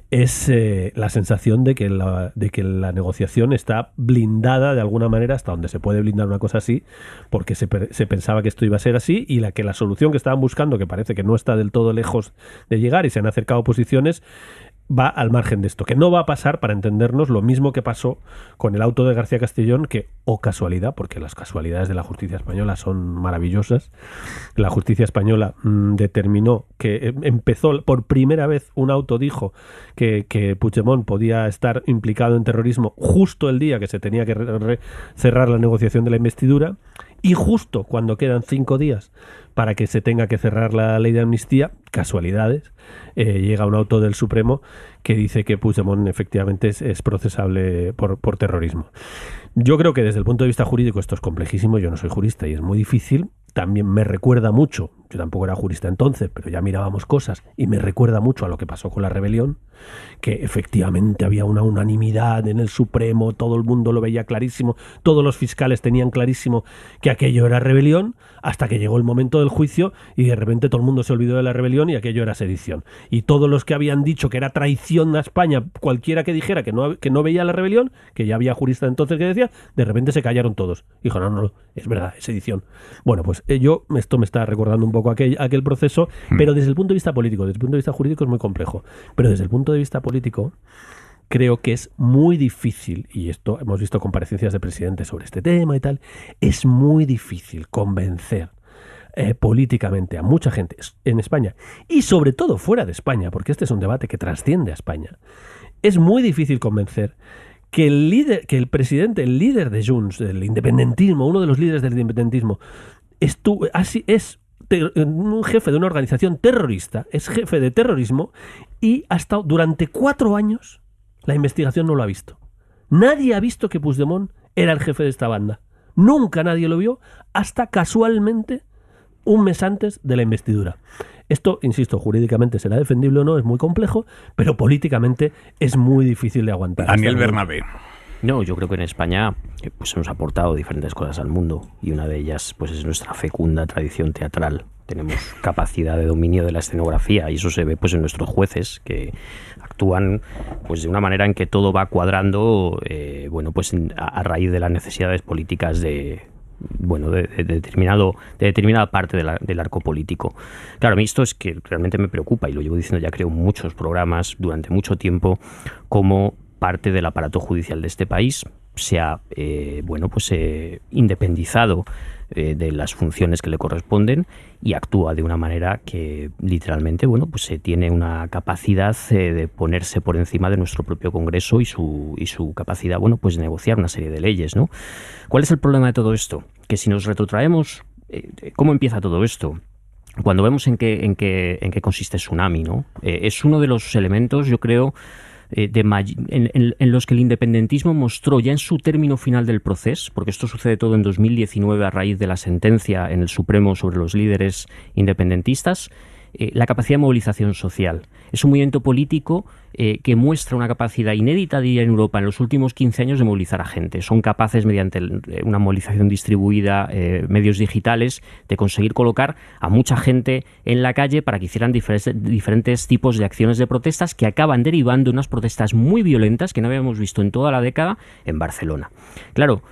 es la sensación de que la negociación está blindada de alguna manera, hasta donde se puede blindar una cosa así, porque se pensaba que esto iba a ser así, y que la solución que estaban buscando, que parece que no está del todo lejos de llegar y se han acercado posiciones, va al margen de esto, que no va a pasar, para entendernos, lo mismo que pasó con el auto de García Castellón, que, casualidad, porque las casualidades de la justicia española son maravillosas, la justicia española determinó que empezó por primera vez, un auto dijo que Puigdemont podía estar implicado en terrorismo justo el día que se tenía que cerrar la negociación de la investidura, y justo cuando quedan 5 días para que se tenga que cerrar la ley de amnistía, casualidades, llega un auto del Supremo que dice que Puigdemont efectivamente es procesable por terrorismo. Yo creo que desde el punto de vista jurídico esto es complejísimo, yo no soy jurista y es muy difícil. También me recuerda mucho, yo tampoco era jurista entonces, pero ya mirábamos cosas, y me recuerda mucho a lo que pasó con la rebelión, que efectivamente había una unanimidad en el Supremo, todo el mundo lo veía clarísimo, todos los fiscales tenían clarísimo que aquello era rebelión, hasta que llegó el momento del juicio y de repente todo el mundo se olvidó de la rebelión y aquello era sedición. Y todos los que habían dicho que era traición a España, cualquiera que dijera que no veía la rebelión, que ya había jurista entonces que decía, de repente se callaron todos. Dijo, no, es verdad, es sedición. Bueno, pues esto me está recordando un poco aquel proceso, pero desde el punto de vista político, desde el punto de vista jurídico es muy complejo, pero desde el punto de vista político creo que es muy difícil, y esto hemos visto comparecencias de presidentes sobre este tema y tal, es muy difícil convencer políticamente a mucha gente en España, y sobre todo fuera de España, porque este es un debate que trasciende a España, es muy difícil convencer que el líder de Junts, del independentismo, uno de los líderes del independentismo, es un jefe de una organización terrorista, es jefe de terrorismo, y ha estado durante 4 años, la investigación no lo ha visto. Nadie ha visto que Puigdemont era el jefe de esta banda. Nunca nadie lo vio, hasta casualmente un mes antes de la investidura. Esto, insisto, jurídicamente será defendible o no, es muy complejo, pero políticamente es muy difícil de aguantar. Daniel Bernabé. No, yo creo que en España pues hemos aportado diferentes cosas al mundo, y una de ellas pues es nuestra fecunda tradición teatral. Tenemos capacidad de dominio de la escenografía, y eso se ve pues en nuestros jueces, que actúan pues de una manera en que todo va cuadrando a raíz de las necesidades políticas de determinada parte del arco político. Claro, a mí esto es que realmente me preocupa, y lo llevo diciendo ya creo en muchos programas durante mucho tiempo, como parte del aparato judicial de este país se ha independizado de las funciones que le corresponden y actúa de una manera que literalmente se tiene una capacidad de ponerse por encima de nuestro propio Congreso y su capacidad de negociar una serie de leyes, ¿no? ¿Cuál es el problema de todo esto? Que si nos retrotraemos, ¿cómo empieza todo esto? Cuando vemos en qué consiste Tsunami, ¿no? Es uno de los elementos, yo creo, en los que el independentismo mostró ya en su término final del proceso, porque esto sucede todo en 2019 a raíz de la sentencia en el Supremo sobre los líderes independentistas, la capacidad de movilización social. Es un movimiento político que muestra una capacidad inédita, diría, en Europa en los últimos 15 años de movilizar a gente. Son capaces, mediante una movilización distribuida, medios digitales, de conseguir colocar a mucha gente en la calle para que hicieran diferentes tipos de acciones de protestas que acaban derivando en unas protestas muy violentas que no habíamos visto en toda la década en Barcelona. Claro,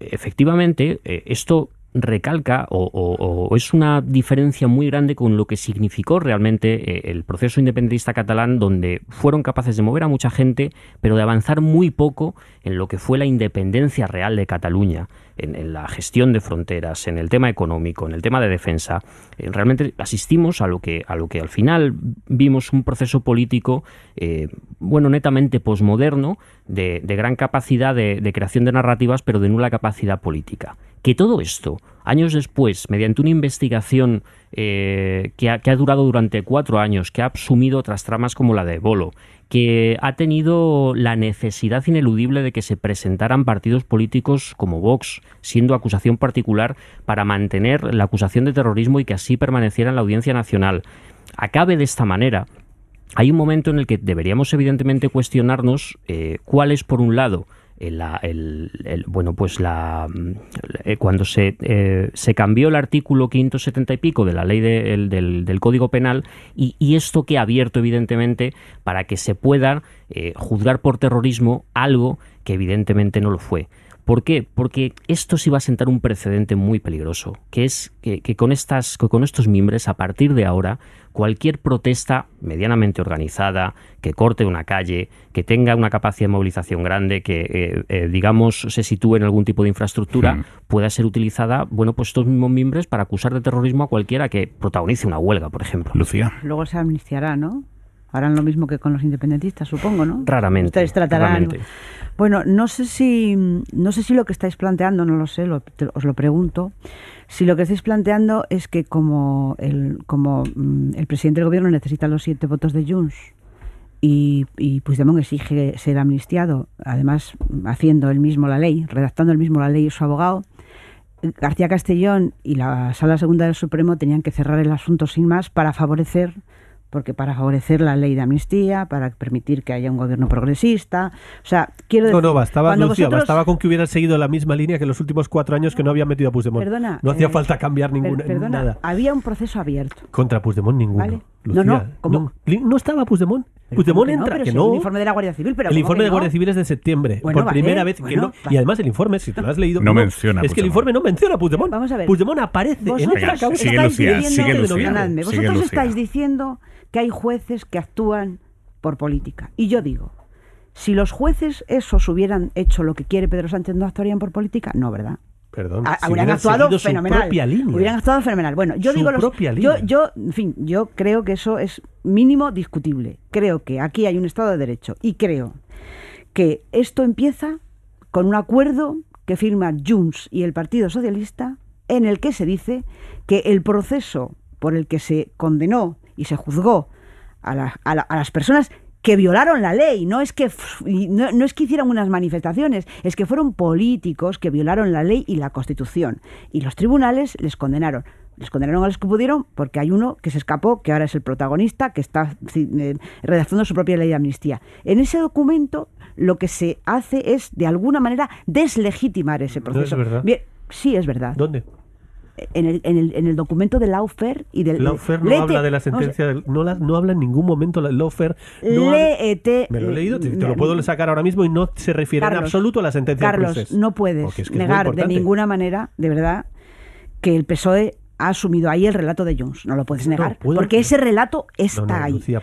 efectivamente, esto recalca o es una diferencia muy grande con lo que significó realmente el proceso independentista catalán, donde fueron capaces de mover a mucha gente, pero de avanzar muy poco en lo que fue la independencia real de Cataluña, en la gestión de fronteras, en el tema económico, en el tema de defensa. Realmente asistimos a lo que al final vimos un proceso político netamente posmoderno, de gran capacidad de creación de narrativas, pero de nula capacidad política. Que todo esto, años después, mediante una investigación que ha durado durante 4 años, que ha asumido otras tramas como la de Bolo, que ha tenido la necesidad ineludible de que se presentaran partidos políticos como Vox, siendo acusación particular, para mantener la acusación de terrorismo y que así permaneciera en la Audiencia Nacional, acabe de esta manera. Hay un momento en el que deberíamos evidentemente cuestionarnos cuál es, por un lado, cuando se cambió el artículo 570 y pico de la ley del Código Penal, y esto que ha abierto evidentemente para que se pueda juzgar por terrorismo algo que evidentemente no lo fue. ¿Por qué? Porque esto sí va a sentar un precedente muy peligroso, que es que con estos mimbres, a partir de ahora, cualquier protesta medianamente organizada, que corte una calle, que tenga una capacidad de movilización grande, que digamos se sitúe en algún tipo de infraestructura, pueda ser utilizada, pues estos mismos mimbres para acusar de terrorismo a cualquiera que protagonice una huelga, por ejemplo. Lucía. Luego se amnistiará, ¿no? Harán lo mismo que con los independentistas, supongo, ¿no? Raramente. Ustedes tratarán. Raramente. Bueno, no sé si lo que estáis planteando, no lo sé, os lo pregunto. Si lo que estáis planteando es que como el presidente del gobierno necesita los 7 votos de Junts y Puigdemont exige ser amnistiado, además haciendo él mismo la ley, redactando él mismo la ley y su abogado, García Castellón y la Sala Segunda del Supremo tenían que cerrar el asunto sin más para favorecer la ley de amnistía, para permitir que haya un gobierno progresista. O sea, quiero decir... No, bastaba, Lucía, bastaba con que hubieran seguido la misma línea que en los últimos 4 años que no había metido a Puigdemont. Perdona, no hacía falta cambiar nada. Había un proceso abierto. Contra Puigdemont ninguno. ¿Vale? Lucía, no estaba Puigdemont. Puigdemont entra, que no. El informe de la Guardia Civil, pero el informe de Guardia Civil es de septiembre, por primera vez que no. Y además el informe, si te lo has leído, no menciona. Es que el informe no menciona a Puigdemont. Vamos a ver. Puigdemont aparece en esta causa. Sigue Lucía. Vosotros estáis diciendo que hay jueces que actúan por política. Y yo digo, si los jueces esos hubieran hecho lo que quiere Pedro Sánchez, ¿no actuarían por política? No, ¿verdad? Perdón, hubieran actuado fenomenal. Hubieran actuado fenomenal. Bueno, yo digo yo creo que eso es mínimo discutible. Creo que aquí hay un Estado de Derecho y creo que esto empieza con un acuerdo que firma Junts y el Partido Socialista, en el que se dice que el proceso por el que se condenó y se juzgó a las personas que violaron la ley, no es que hicieran unas manifestaciones, es que fueron políticos que violaron la ley y la Constitución. Y los tribunales les condenaron. Les condenaron a los que pudieron porque hay uno que se escapó, que ahora es el protagonista, que está redactando su propia ley de amnistía. En ese documento lo que se hace es, de alguna manera, deslegitimar ese proceso. ¿No es verdad? Bien, sí es verdad. ¿Dónde? En el documento de Lawfare y del... Lawfare no habla de la sentencia, no habla en ningún momento Lawfare. Léete. Me lo he leído, te lo puedo sacar ahora mismo y no se refiere en absoluto a la sentencia del Carlos, no puedes negar de ninguna manera, de verdad, que el PSOE ha asumido ahí el relato de Junts. No lo puedes negar, porque ese relato está ahí. Lucía,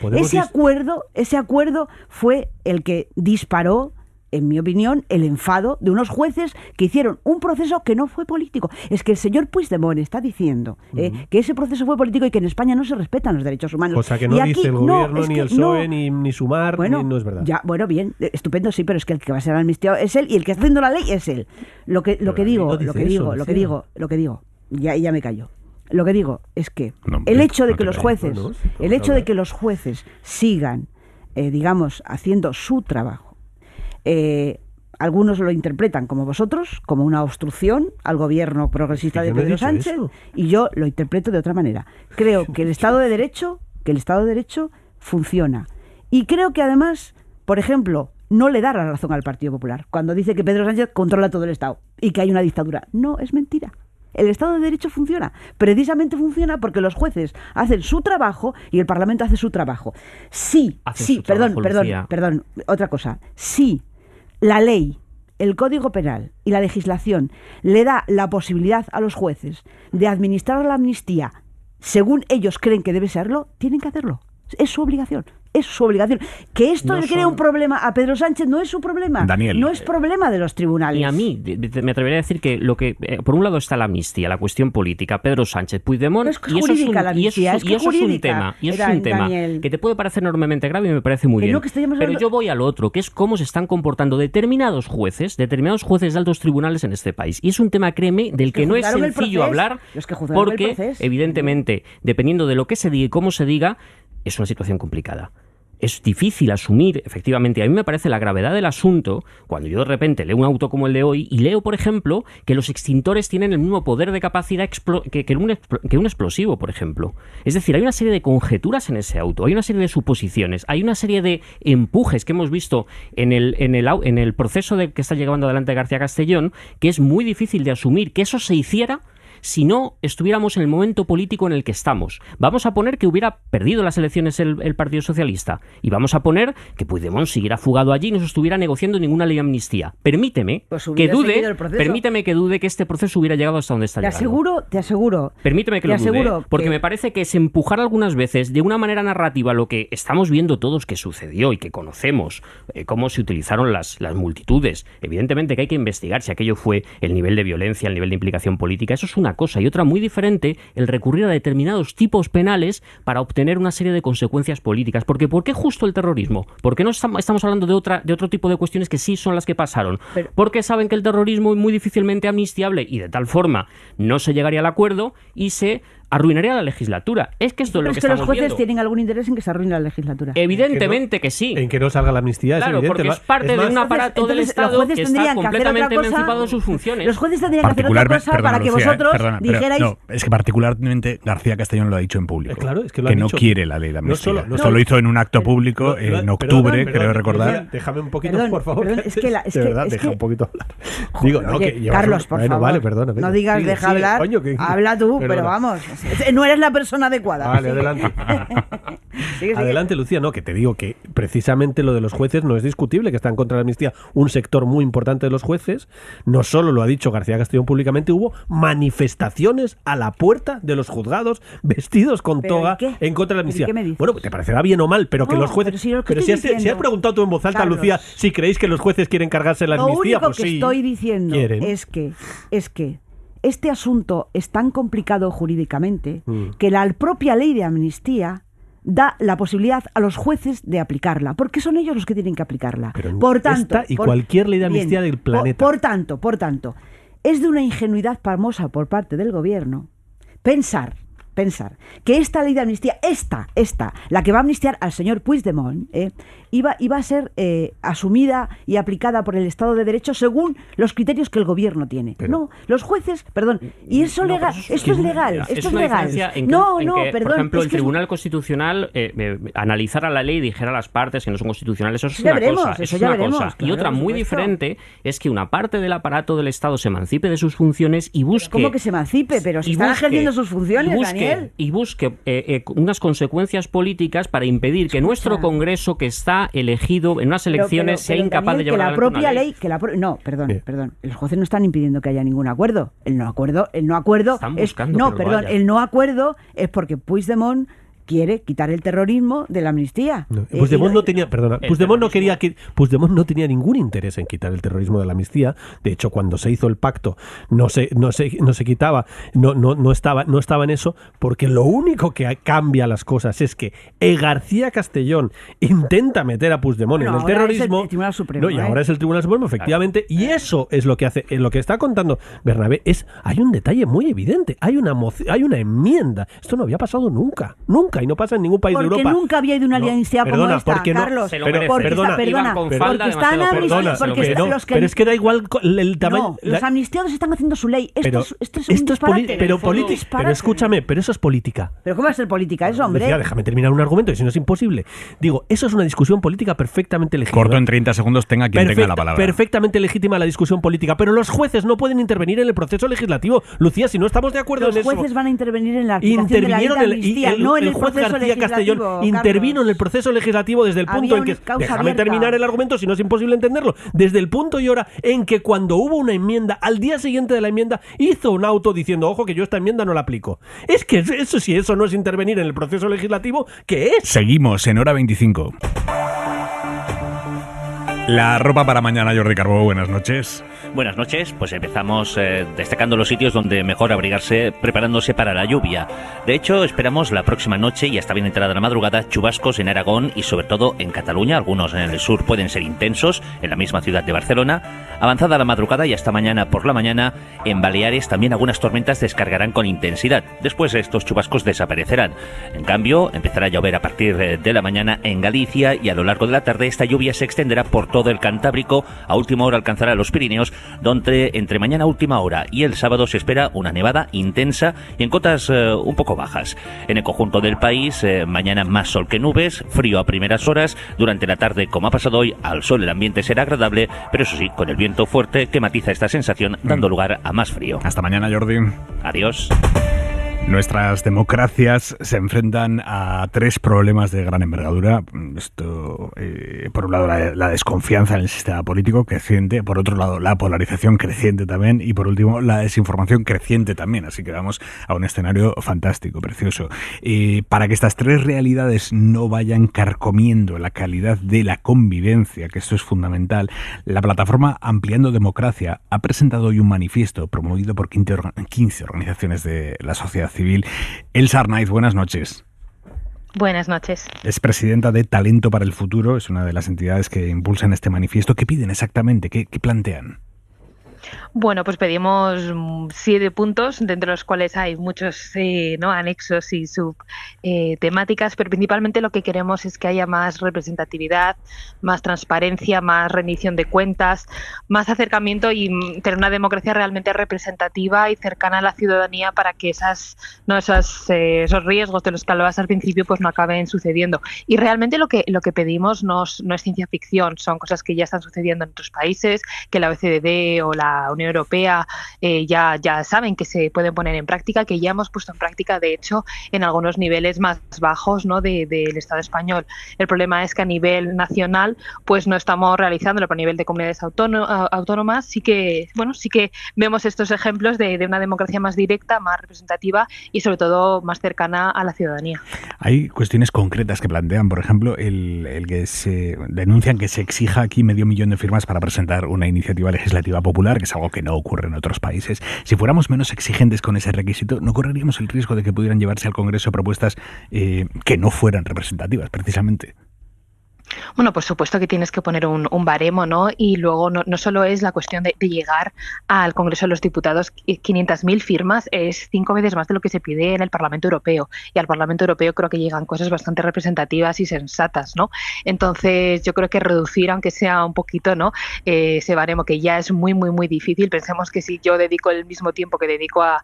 ese acuerdo fue el que disparó, en mi opinión, el enfado de unos jueces que hicieron un proceso que no fue político. Es que el señor Puigdemont está diciendo que ese proceso fue político y que en España no se respetan los derechos humanos. O sea, que no dice el gobierno, ni el PSOE, ni Sumar, no es verdad. Ya, bueno, bien, estupendo, sí, pero es que el que va a ser amnistiado es él y el que está haciendo la ley es él. Lo que digo, ya me callo. Lo que digo es que el hecho de que los jueces sigan, digamos, haciendo su trabajo, algunos lo interpretan como vosotros, como una obstrucción al gobierno progresista de Pedro Sánchez, y yo lo interpreto de otra manera. Creo que el Estado de Derecho funciona. Y creo que además, por ejemplo, no le da la razón al Partido Popular cuando dice que Pedro Sánchez controla todo el Estado y que hay una dictadura. No, es mentira. El Estado de Derecho funciona. Precisamente funciona porque los jueces hacen su trabajo y el Parlamento hace su trabajo. Perdón, otra cosa. Sí, la ley, el Código Penal y la legislación le da la posibilidad a los jueces de administrar la amnistía según ellos creen que debe serlo, tienen que hacerlo. Es su obligación. Que esto le crea un problema a Pedro Sánchez no es su problema. Daniel, no es problema de los tribunales. Y a mí, me atrevería a decir que lo que por un lado está la amnistía, la cuestión política, Pedro Sánchez, Puigdemont, y eso es un tema que te puede parecer enormemente grave y me parece muy bien. Pero yo voy al otro, que es cómo se están comportando determinados jueces de altos tribunales en este país. Y es un tema, créeme, del que no es sencillo hablar, porque evidentemente, dependiendo de lo que se diga y cómo se diga, es una situación complicada. es difícil asumir, efectivamente. A mí me parece la gravedad del asunto cuando yo de repente leo un auto como el de hoy y leo, por ejemplo, que los extintores tienen el mismo poder de capacidad que un explosivo, por ejemplo. Es decir, hay una serie de conjeturas en ese auto, hay una serie de suposiciones, hay una serie de empujes que hemos visto en el proceso que está llevando adelante García Castellón, que es muy difícil de asumir que eso se hiciera si no estuviéramos en el momento político en el que estamos. Vamos a poner que hubiera perdido las elecciones el Partido Socialista y vamos a poner que Puigdemont siguiera fugado allí y no se estuviera negociando ninguna ley de amnistía. Permíteme que dude que este proceso hubiera llegado hasta donde está llegando. Te aseguro. Permíteme que lo dude, porque me parece que es empujar algunas veces de una manera narrativa lo que estamos viendo todos que sucedió y que conocemos, cómo se utilizaron las multitudes. Evidentemente que hay que investigar si aquello fue el nivel de violencia, el nivel de implicación política. Eso es una cosa, y otra muy diferente, el recurrir a determinados tipos penales para obtener una serie de consecuencias políticas. Porque ¿por qué justo el terrorismo? ¿Por qué no estamos hablando de otro tipo de cuestiones que sí son las que pasaron? Porque saben que el terrorismo es muy difícilmente amnistiable y de tal forma no se llegaría al acuerdo y se arruinaría la legislatura. Es que esto es lo que estamos viendo. Los jueces tienen algún interés en que se arruine la legislatura. Evidentemente que sí. En que no salga la amnistía, claro, es evidente. Porque es parte de un aparato del Estado que está completamente emancipado de sus funciones. Los jueces tendrían que hacer otra cosa para que vosotros dijerais... No, es que particularmente García Castellón lo ha dicho en público. Claro, es que lo ha dicho. No quiere la ley de amnistía. No Esto lo hizo en un acto público en octubre, creo recordar. Déjame un poquito, por favor. De verdad, deja un poquito hablar. Digo, no, que Carlos, por favor. Vale, perdona. No digas deja hablar. Habla tú, pero vamos. No eres la persona adecuada. Vale, adelante. Adelante, Lucía. No, que te digo que precisamente lo de los jueces no es discutible, que están contra la amnistía un sector muy importante de los jueces. No solo lo ha dicho García Castellón públicamente, hubo manifestaciones a la puerta de los juzgados vestidos con toga en contra de la amnistía. Bueno, te parecerá bien o mal, pero que los jueces... Pero si has preguntado tú en voz alta, Carlos, Lucía, si creéis que los jueces quieren cargarse la amnistía, pues sí. Lo único que estoy diciendo es que este asunto es tan complicado jurídicamente que la propia ley de amnistía da la posibilidad a los jueces de aplicarla, porque son ellos los que tienen que aplicarla. Pero por tanto, cualquier ley de amnistía del planeta. Por tanto, es de una ingenuidad pasmosa por parte del gobierno pensar que esta ley de amnistía, la que va a amnistiar al señor Puigdemont, iba a ser asumida y aplicada por el Estado de Derecho según los criterios que el gobierno tiene. No, los jueces, y eso legal, esto es legal, esto es legal. Por ejemplo, el Tribunal Constitucional analizara la ley y dijera a las partes que no son constitucionales, eso es una cosa. Y otra muy diferente es que una parte del aparato del Estado se emancipe de sus funciones y busque... ¿Cómo que se emancipe? Pero si están ejerciendo sus funciones, Daniel. Y busque unas consecuencias políticas para impedir que nuestro Congreso, que está elegido en unas elecciones, sea incapaz de llevar adelante una ley. Perdón. Los jueces no están impidiendo que haya ningún acuerdo. El no acuerdo es porque Puigdemont quiere quitar el terrorismo de la amnistía. Puigdemont no tenía ningún interés en quitar el terrorismo de la amnistía. De hecho, cuando se hizo el pacto no se quitaba, no estaba en eso, porque lo único que cambia las cosas es que García Castellón intenta meter a Puigdemont en el terrorismo. Es el Tribunal Supremo, y ahora es el Tribunal Supremo, efectivamente, y eso es lo que hace. Lo que está contando Bernabé hay un detalle muy evidente, hay una enmienda. Esto no había pasado nunca, y no pasa en ningún país de Europa. Porque nunca había ido una amnistía como esta, Carlos. Pero es que da igual el tamaño. Los amnistiados están haciendo su ley. Esto es un disparate. Pero escúchame, pero eso es política. ¿Pero cómo va a ser política eso, hombre? Decía, déjame terminar un argumento, y si no es imposible. Digo, eso es una discusión política perfectamente legítima. Corto en 30 segundos, tenga quien tenga la palabra. Perfectamente legítima la discusión política, pero los jueces no pueden intervenir en el proceso legislativo. Lucía, si no estamos de acuerdo en eso... Los jueces van a intervenir en la aplicación de la ley de amnistía, no en el proceso García Castellón intervino en el proceso legislativo desde el punto en que... Déjame terminar el argumento, si no es imposible entenderlo. Desde el punto y hora en que cuando hubo una enmienda, al día siguiente de la enmienda, hizo un auto diciendo, ojo, que yo esta enmienda no la aplico. Es que eso, si eso no es intervenir en el proceso legislativo, ¿qué es? Seguimos en Hora 25. La ropa para mañana, Jordi Carbó, buenas noches. Buenas noches, pues empezamos destacando los sitios donde mejor abrigarse preparándose para la lluvia. De hecho, esperamos la próxima noche y hasta bien entrada la madrugada chubascos en Aragón y sobre todo en Cataluña. Algunos en el sur pueden ser intensos, en la misma ciudad de Barcelona. Avanzada la madrugada y hasta mañana por la mañana, en Baleares también algunas tormentas descargarán con intensidad. Después estos chubascos desaparecerán. En cambio, empezará a llover a partir de la mañana en Galicia y a lo largo de la tarde esta lluvia se extenderá por todo el Cantábrico. A última hora alcanzará los Pirineos, donde entre mañana a última hora y el sábado se espera una nevada intensa y en cotas un poco bajas. En el conjunto del país, mañana más sol que nubes, frío a primeras horas. Durante la tarde, como ha pasado hoy, al sol el ambiente será agradable, pero eso sí, con el viento fuerte que matiza esta sensación, dando lugar a más frío. Hasta mañana, Jordi. Adiós. Nuestras democracias se enfrentan a tres problemas de gran envergadura. Esto, por un lado, la desconfianza en el sistema político creciente, por otro lado, la polarización creciente también, y por último, la desinformación creciente también. Así que vamos a un escenario fantástico, precioso. Para que estas tres realidades no vayan carcomiendo la calidad de la convivencia, que esto es fundamental, la plataforma Ampliando Democracia ha presentado hoy un manifiesto promovido por 15 organizaciones de la sociedad civil. Elsa Arnaiz, buenas noches. Buenas noches. Es presidenta de Talento para el Futuro, es una de las entidades que impulsan este manifiesto. ¿Qué piden exactamente? ¿Qué plantean? Bueno, pues pedimos 7 puntos, dentro de los cuales hay muchos anexos y subtemáticas, pero principalmente lo que queremos es que haya más representatividad, más transparencia, más rendición de cuentas, más acercamiento y tener una democracia realmente representativa y cercana a la ciudadanía para que esos riesgos de los que hablabas al principio pues no acaben sucediendo. Y realmente lo que pedimos no es ciencia ficción, son cosas que ya están sucediendo en otros países, que la OCDE o la Unión Europea ya saben que se pueden poner en práctica, que ya hemos puesto en práctica, de hecho, en algunos niveles más bajos, ¿no?, del Estado español. El problema es que a nivel nacional pues no estamos realizándolo, pero a nivel de comunidades autónomas sí que vemos estos ejemplos de una democracia más directa, más representativa y sobre todo más cercana a la ciudadanía. Hay cuestiones concretas que plantean, por ejemplo, el que se denuncian que se exija aquí 500.000 de firmas para presentar una iniciativa legislativa popular, que es algo que no ocurre en otros países. Si fuéramos menos exigentes con ese requisito, ¿no correríamos el riesgo de que pudieran llevarse al Congreso propuestas que no fueran representativas, precisamente? Bueno, por supuesto que tienes que poner un baremo, ¿no? Y luego no solo es la cuestión de llegar al Congreso de los Diputados. 500.000 firmas es 5 veces más de lo que se pide en el Parlamento Europeo. Y al Parlamento Europeo creo que llegan cosas bastante representativas y sensatas, ¿no? Entonces yo creo que reducir, aunque sea un poquito, ¿no?, ese baremo, que ya es muy, muy, muy difícil. Pensemos que si yo dedico el mismo tiempo que dedico a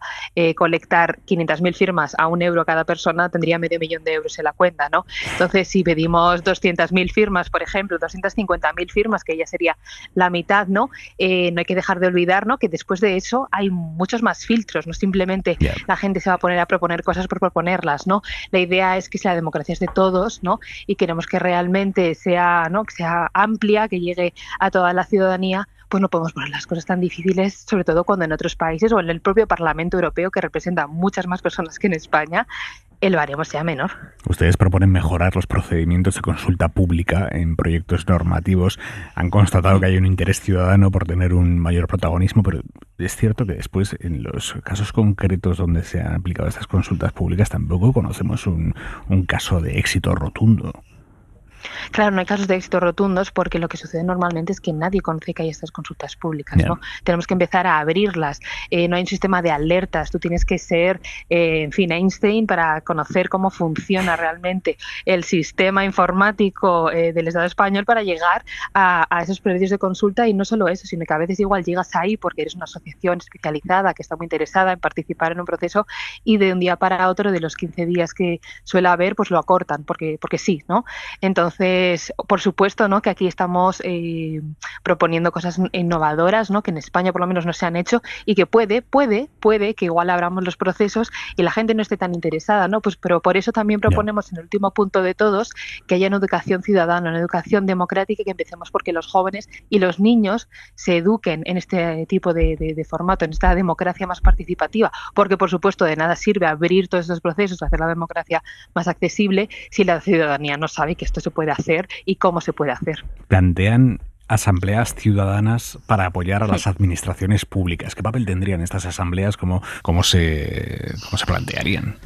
colectar 500.000 firmas a €1 cada persona, tendría $500.000 en la cuenta, ¿no? Entonces, si pedimos 200.000 firmas, por ejemplo, 250.000 firmas, que ya sería la mitad, ¿no? No hay que dejar de olvidar, ¿no?, que después de eso hay muchos más filtros, no simplemente la gente se va a poner a proponer cosas por proponerlas, ¿no? La idea es que si la democracia es de todos, ¿no?, y queremos que realmente sea, ¿no?, que sea amplia, que llegue a toda la ciudadanía, pues no podemos poner las cosas tan difíciles, sobre todo cuando en otros países o en el propio Parlamento Europeo, que representa muchas más personas que en España, el baremo sea menor. Ustedes proponen mejorar los procedimientos de consulta pública en proyectos normativos. Han constatado que hay un interés ciudadano por tener un mayor protagonismo, pero es cierto que después, en los casos concretos donde se han aplicado estas consultas públicas, tampoco conocemos un caso de éxito rotundo. Claro, no hay casos de éxito rotundos porque lo que sucede normalmente es que nadie conoce que hay estas consultas públicas, ¿no? Tenemos que empezar a abrirlas. No hay un sistema de alertas. Tú tienes que ser, Einstein para conocer cómo funciona realmente el sistema informático del Estado español para llegar a esos predios de consulta, y no solo eso, sino que a veces igual llegas ahí porque eres una asociación especializada que está muy interesada en participar en un proceso y de un día para otro, de los 15 días que suele haber, pues lo acortan porque sí, ¿no? Entonces, por supuesto, ¿no?, que aquí estamos proponiendo cosas innovadoras, ¿no?, que en España por lo menos no se han hecho y que puede que igual abramos los procesos y la gente no esté tan interesada, ¿no? Pues pero por eso también proponemos en el último punto de todos que haya una educación ciudadana, una educación democrática, y que empecemos porque los jóvenes y los niños se eduquen en este tipo de formato, en esta democracia más participativa, porque por supuesto de nada sirve abrir todos estos procesos, hacer la democracia más accesible si la ciudadanía no sabe que esto se puede hacer y cómo se puede hacer. Plantean asambleas ciudadanas para apoyar a las administraciones públicas. ¿Qué papel tendrían estas asambleas? ¿Cómo se plantearían?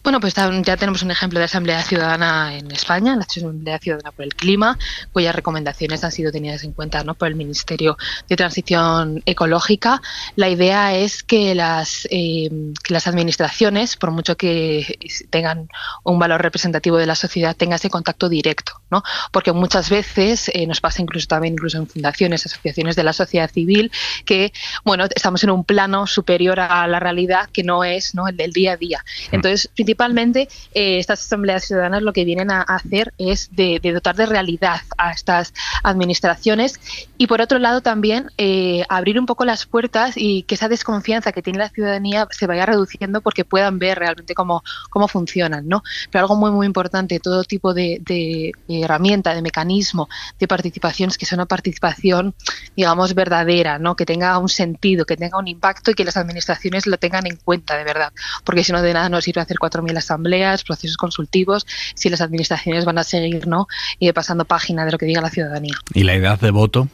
Bueno, pues ya tenemos un ejemplo de Asamblea Ciudadana en España, la Asamblea Ciudadana por el Clima, cuyas recomendaciones han sido tenidas en cuenta, ¿no?, por el Ministerio de Transición Ecológica. La idea es que las administraciones, por mucho que tengan un valor representativo de la sociedad, tengan ese contacto directo, ¿no? Porque muchas veces nos pasa incluso en fundaciones, asociaciones de la sociedad civil, que estamos en un plano superior a la realidad que no es, ¿no?, el del día a día. Entonces, principalmente, estas asambleas ciudadanas lo que vienen a hacer es de dotar de realidad a estas administraciones y, por otro lado, también abrir un poco las puertas y que esa desconfianza que tiene la ciudadanía se vaya reduciendo porque puedan ver realmente cómo funcionan, ¿no? Pero algo muy, muy importante, todo tipo de herramienta, de mecanismo de participación, es que sea una participación, digamos, verdadera, ¿no?, que tenga un sentido, que tenga un impacto y que las administraciones lo tengan en cuenta de verdad, porque si no, de nada nos sirve hacer 4.000 asambleas, procesos consultivos, si las administraciones van a seguir, ¿no?, pasando página de lo que diga la ciudadanía. ¿Y la edad de voto?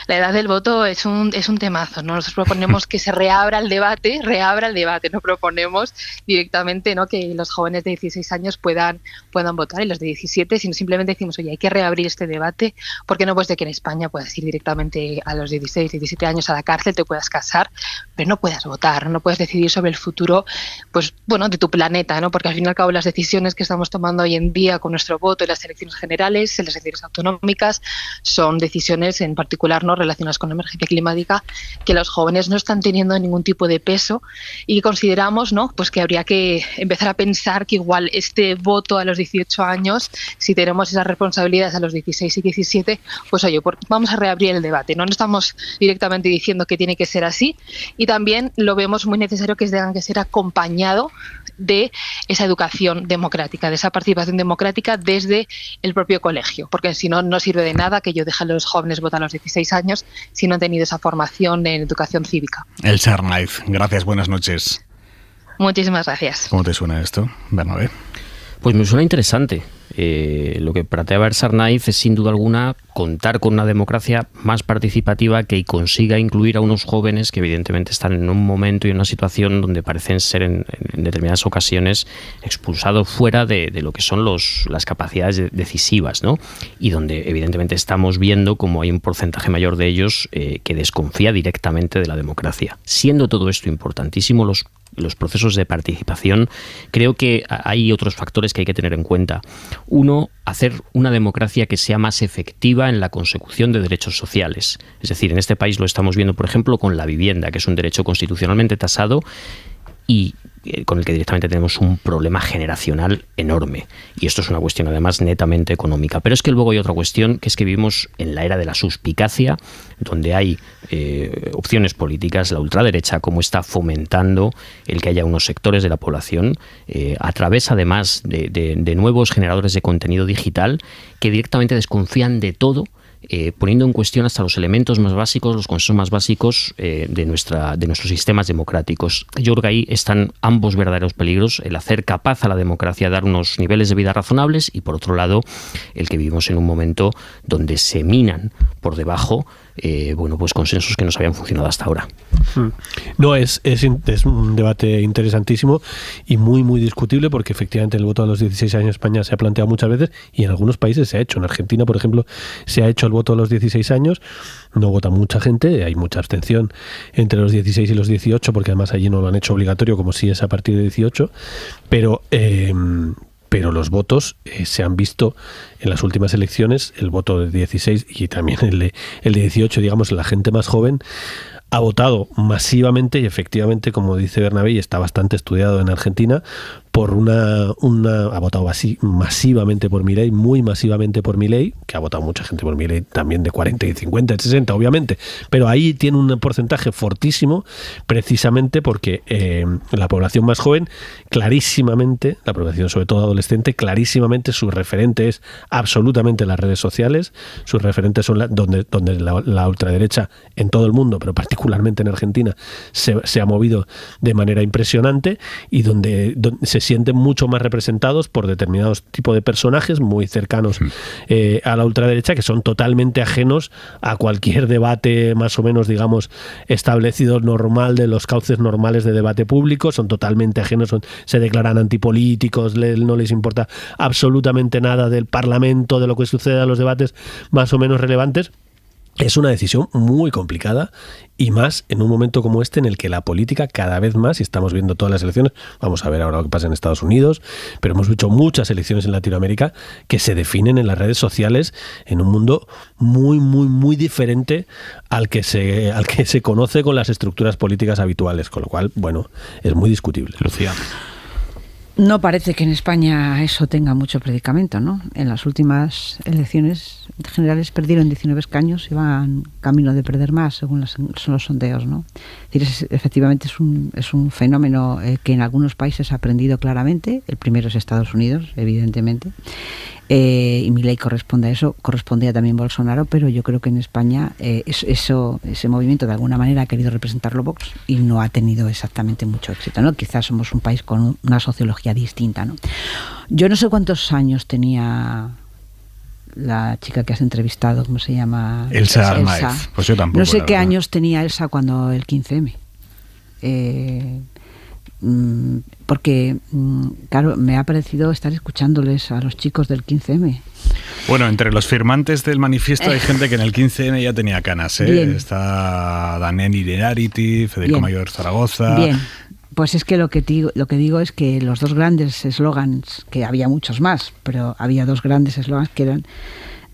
La edad del voto es un temazo, ¿no? Nosotros proponemos que se reabra el debate, no proponemos directamente, ¿no?, que los jóvenes de 16 años puedan votar y los de 17, sino simplemente decimos, oye, hay que reabrir este debate, porque no puede ser que en España puedas ir directamente a los 16, 17 años a la cárcel, te puedas casar, pero no puedas votar, no puedes decidir sobre el futuro, de tu planeta, ¿no? Porque al fin y al cabo las decisiones que estamos tomando hoy en día con nuestro voto en las elecciones generales, en las elecciones autonómicas, son decisiones en particular, ¿no?, relacionadas con la emergencia climática, que los jóvenes no están teniendo ningún tipo de peso y consideramos, ¿no?, pues que habría que empezar a pensar que igual este voto a los 18 años, si tenemos esas responsabilidades a los 16 y 17, pues oye, vamos a reabrir el debate, ¿no? No estamos directamente diciendo que tiene que ser así y también lo vemos muy necesario que tengan que ser acompañado de esa educación democrática, de esa participación democrática desde el propio colegio, porque si no, no sirve de nada que yo deje a los jóvenes votar a los 16 años si no han tenido esa formación en educación cívica. Elsa Arnaiz, gracias, buenas noches. Muchísimas gracias. ¿Cómo te suena esto, Bernabé? Pues me suena interesante. Lo que plantea Elsa Arnaiz es sin duda alguna contar con una democracia más participativa que consiga incluir a unos jóvenes que evidentemente están en un momento y en una situación donde parecen ser en determinadas ocasiones expulsados fuera de lo que son las capacidades decisivas, ¿no? Y donde evidentemente estamos viendo como hay un porcentaje mayor de ellos que desconfía directamente de la democracia. Siendo todo esto importantísimo, los procesos de participación, creo que hay otros factores que hay que tener en cuenta. Uno, hacer una democracia que sea más efectiva en la consecución de derechos sociales. Es decir, en este país lo estamos viendo, por ejemplo, con la vivienda, que es un derecho constitucionalmente tasado y con el que directamente tenemos un problema generacional enorme. Y esto es una cuestión además netamente económica. Pero es que luego hay otra cuestión, que es que vivimos en la era de la suspicacia, donde hay opciones políticas, la ultraderecha, como está fomentando el que haya unos sectores de la población, a través además de nuevos generadores de contenido digital, que directamente desconfían de todo, poniendo en cuestión hasta los elementos más básicos, los consensos más básicos de nuestros sistemas democráticos. Yo creo que ahí están ambos verdaderos peligros, el hacer capaz a la democracia de dar unos niveles de vida razonables y, por otro lado, el que vivimos en un momento donde se minan por debajo pues consensos que nos habían funcionado hasta ahora. No, es un debate interesantísimo y muy, muy discutible, porque efectivamente el voto a los 16 años en España se ha planteado muchas veces y en algunos países se ha hecho. En Argentina, por ejemplo, se ha hecho el voto a los 16 años, no vota mucha gente, hay mucha abstención entre los 16 y los 18, porque además allí no lo han hecho obligatorio, como si es a partir de 18, pero los votos se han visto en las últimas elecciones, el voto de 16 y también el de 18, digamos, la gente más joven ha votado masivamente y efectivamente, como dice Bernabé, y está bastante estudiado en Argentina, ha votado así masivamente por Milei, muy masivamente por Milei, que ha votado mucha gente por Milei también de 40 y 50 y 60, obviamente, pero ahí tiene un porcentaje fortísimo, precisamente porque la población más joven, clarísimamente, la población sobre todo adolescente, clarísimamente su referente es absolutamente las redes sociales, sus referentes son donde la ultraderecha en todo el mundo, pero particularmente en Argentina, se ha movido de manera impresionante y donde se sienten mucho más representados por determinados tipos de personajes muy cercanos a la ultraderecha, que son totalmente ajenos a cualquier debate más o menos, digamos, establecido normal, de los cauces normales de debate público. Son totalmente ajenos, se declaran antipolíticos, no les importa absolutamente nada del Parlamento, de lo que sucede en los debates más o menos relevantes. Es una decisión muy complicada, y más en un momento como este en el que la política cada vez más, y estamos viendo todas las elecciones, vamos a ver ahora lo que pasa en Estados Unidos, pero hemos visto muchas elecciones en Latinoamérica que se definen en las redes sociales en un mundo muy, muy, muy diferente al que se conoce con las estructuras políticas habituales, con lo cual, bueno, es muy discutible. Lucía. No parece que en España eso tenga mucho predicamento, ¿no? En las últimas elecciones generales perdieron 19 escaños y van camino de perder más, según son los sondeos, ¿no? Es decir, efectivamente es un fenómeno que en algunos países ha aprendido claramente. El primero es Estados Unidos, evidentemente. Y Milei corresponde a eso, correspondía también Bolsonaro, pero yo creo que en España ese movimiento de alguna manera ha querido representarlo Vox y no ha tenido exactamente mucho éxito, ¿no? Quizás somos un país con una sociología distinta, ¿no? Yo no sé cuántos años tenía la chica que has entrevistado, ¿cómo se llama? Elsa Arnaez. Pues yo tampoco. No sé qué años tenía Elsa cuando el 15M. Porque, claro, me ha parecido estar escuchándoles a los chicos del 15M. Bueno, entre los firmantes del manifiesto hay gente que en el 15M ya tenía canas, ¿eh? Bien. Está Daneni Lerarity, Federico Bien. Mayor Zaragoza. Bien, pues es que lo que digo es que los dos grandes eslogans, que había muchos más, pero había dos grandes eslogans que eran: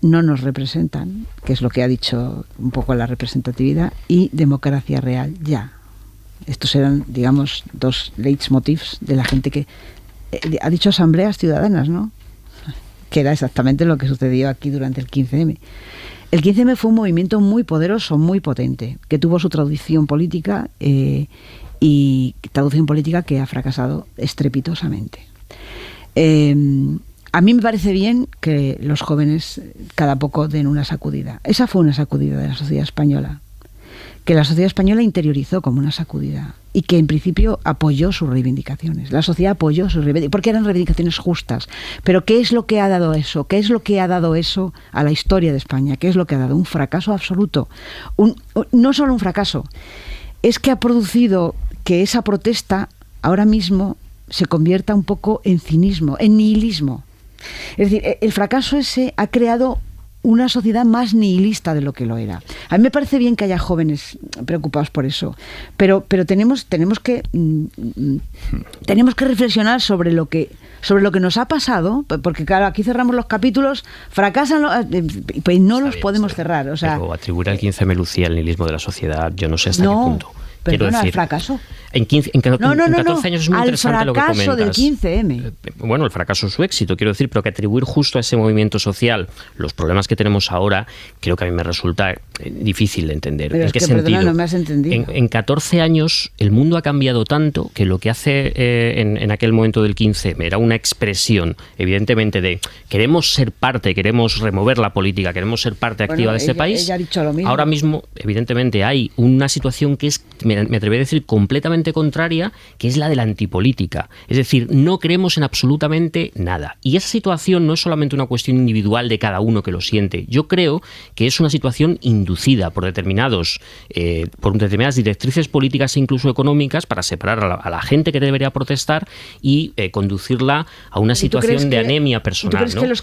no nos representan, que es lo que ha dicho un poco la representatividad, y democracia real ya. Estos eran, digamos, dos leitmotivs de la gente que ha dicho asambleas ciudadanas, ¿no? Que era exactamente lo que sucedió aquí durante el 15M. El 15M fue un movimiento muy poderoso, muy potente, que tuvo su traducción política y traducción política que ha fracasado estrepitosamente. A mí me parece bien que los jóvenes cada poco den una sacudida. Esa fue una sacudida de la sociedad española, que la sociedad española interiorizó como una sacudida y que en principio apoyó sus reivindicaciones. La sociedad apoyó sus reivindicaciones porque eran reivindicaciones justas. Pero ¿qué es lo que ha dado eso? ¿Qué es lo que ha dado eso a la historia de España? ¿Qué es lo que ha dado? Un fracaso absoluto. No solo un fracaso, es que ha producido que esa protesta ahora mismo se convierta un poco en cinismo, en nihilismo. Es decir, el fracaso ese ha creado una sociedad más nihilista de lo que lo era. A mí me parece bien que haya jóvenes preocupados por eso, pero tenemos que reflexionar sobre lo que nos ha pasado, porque claro, aquí cerramos los capítulos, fracasan, pues no los podemos cerrar. O sea, pero atribuir al 15M, Lucía, el nihilismo de la sociedad, yo no sé hasta qué punto. Perdona, al fracaso. En 14 años es muy interesante lo que comentas. Al fracaso del 15M. Bueno, el fracaso es su éxito, quiero decir, pero que atribuir justo a ese movimiento social los problemas que tenemos ahora, creo que a mí me resulta difícil de entender. Pero ¿En qué sentido? Perdona, no me has entendido. En 14 años el mundo ha cambiado tanto que lo que hace en aquel momento del 15M era una expresión, evidentemente, de queremos ser parte, queremos remover la política, queremos ser parte activa de este país. Ella ha dicho lo mismo. Ahora mismo, evidentemente, hay una situación que es, me atrevería a decir, completamente contraria, que es la de la antipolítica. Es decir, no creemos en absolutamente nada. Y esa situación no es solamente una cuestión individual de cada uno que lo siente. Yo creo que es una situación inducida por determinadas directrices políticas e incluso económicas para separar a la gente que debería protestar y conducirla a una situación de anemia personal. ¿Tú crees que los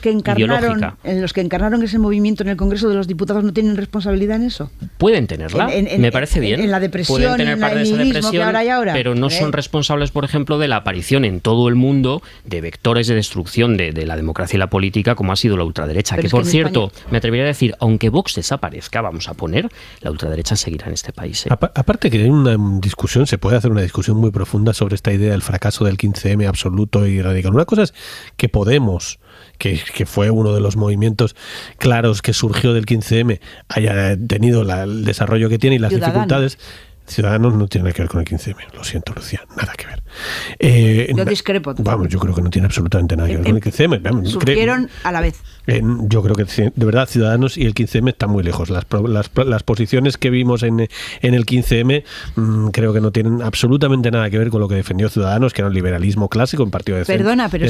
que encarnaron ese movimiento en el Congreso de los Diputados no tienen responsabilidad en eso? Pueden tenerla, me parece bien. En la depresión, pueden tener en parte de esa depresión, que ahora hay ahora. Pero no son responsables, por ejemplo, de la aparición en todo el mundo de vectores de destrucción de la democracia y la política, como ha sido la ultraderecha. Pero que, por cierto, España, me atrevería a decir, aunque Vox desaparezca, vamos a poner, la ultraderecha seguirá en este país. Aparte que hay una discusión, se puede hacer una discusión muy profunda sobre esta idea del fracaso del 15M absoluto y radical. Una cosa es que Podemos, que fue uno de los movimientos claros que surgió del 15M, haya tenido el desarrollo que tiene y las dificultades. Ciudadanos no tiene nada que ver con el 15M. Lo siento, Lucía, nada que ver. Yo discrepo. Vamos, yo creo que no tiene absolutamente nada que ver con el 15M. Vamos, surgieron a la vez. Yo creo que de verdad Ciudadanos y el 15M están muy lejos. Las posiciones que vimos en el 15M creo que no tienen absolutamente nada que ver con lo que defendió Ciudadanos, que era un liberalismo clásico, un partido de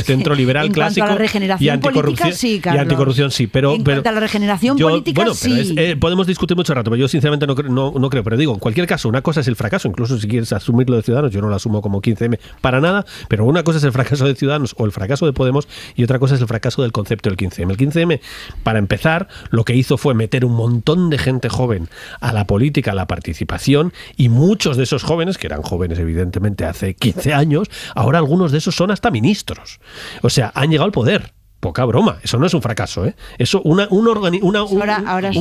centro liberal clásico. En cuanto a la regeneración política, sí, Carlos. Y anticorrupción, sí. Pero, en cuanto a la regeneración política, sí. Podemos discutir mucho rato, pero yo sinceramente no creo. Pero digo, en cualquier caso, una cosa es el fracaso, incluso si quieres asumirlo de Ciudadanos, yo no lo asumo como 15M para nada, pero una cosa es el fracaso de Ciudadanos o el fracaso de Podemos y otra cosa es el fracaso del concepto del 15M. El 15M, para empezar, lo que hizo fue meter un montón de gente joven a la política, a la participación, y muchos de esos jóvenes, que eran jóvenes evidentemente hace 15 años, ahora algunos de esos son hasta ministros. O sea, han llegado al poder. Poca broma, eso no es un fracaso, ¿eh? Eso un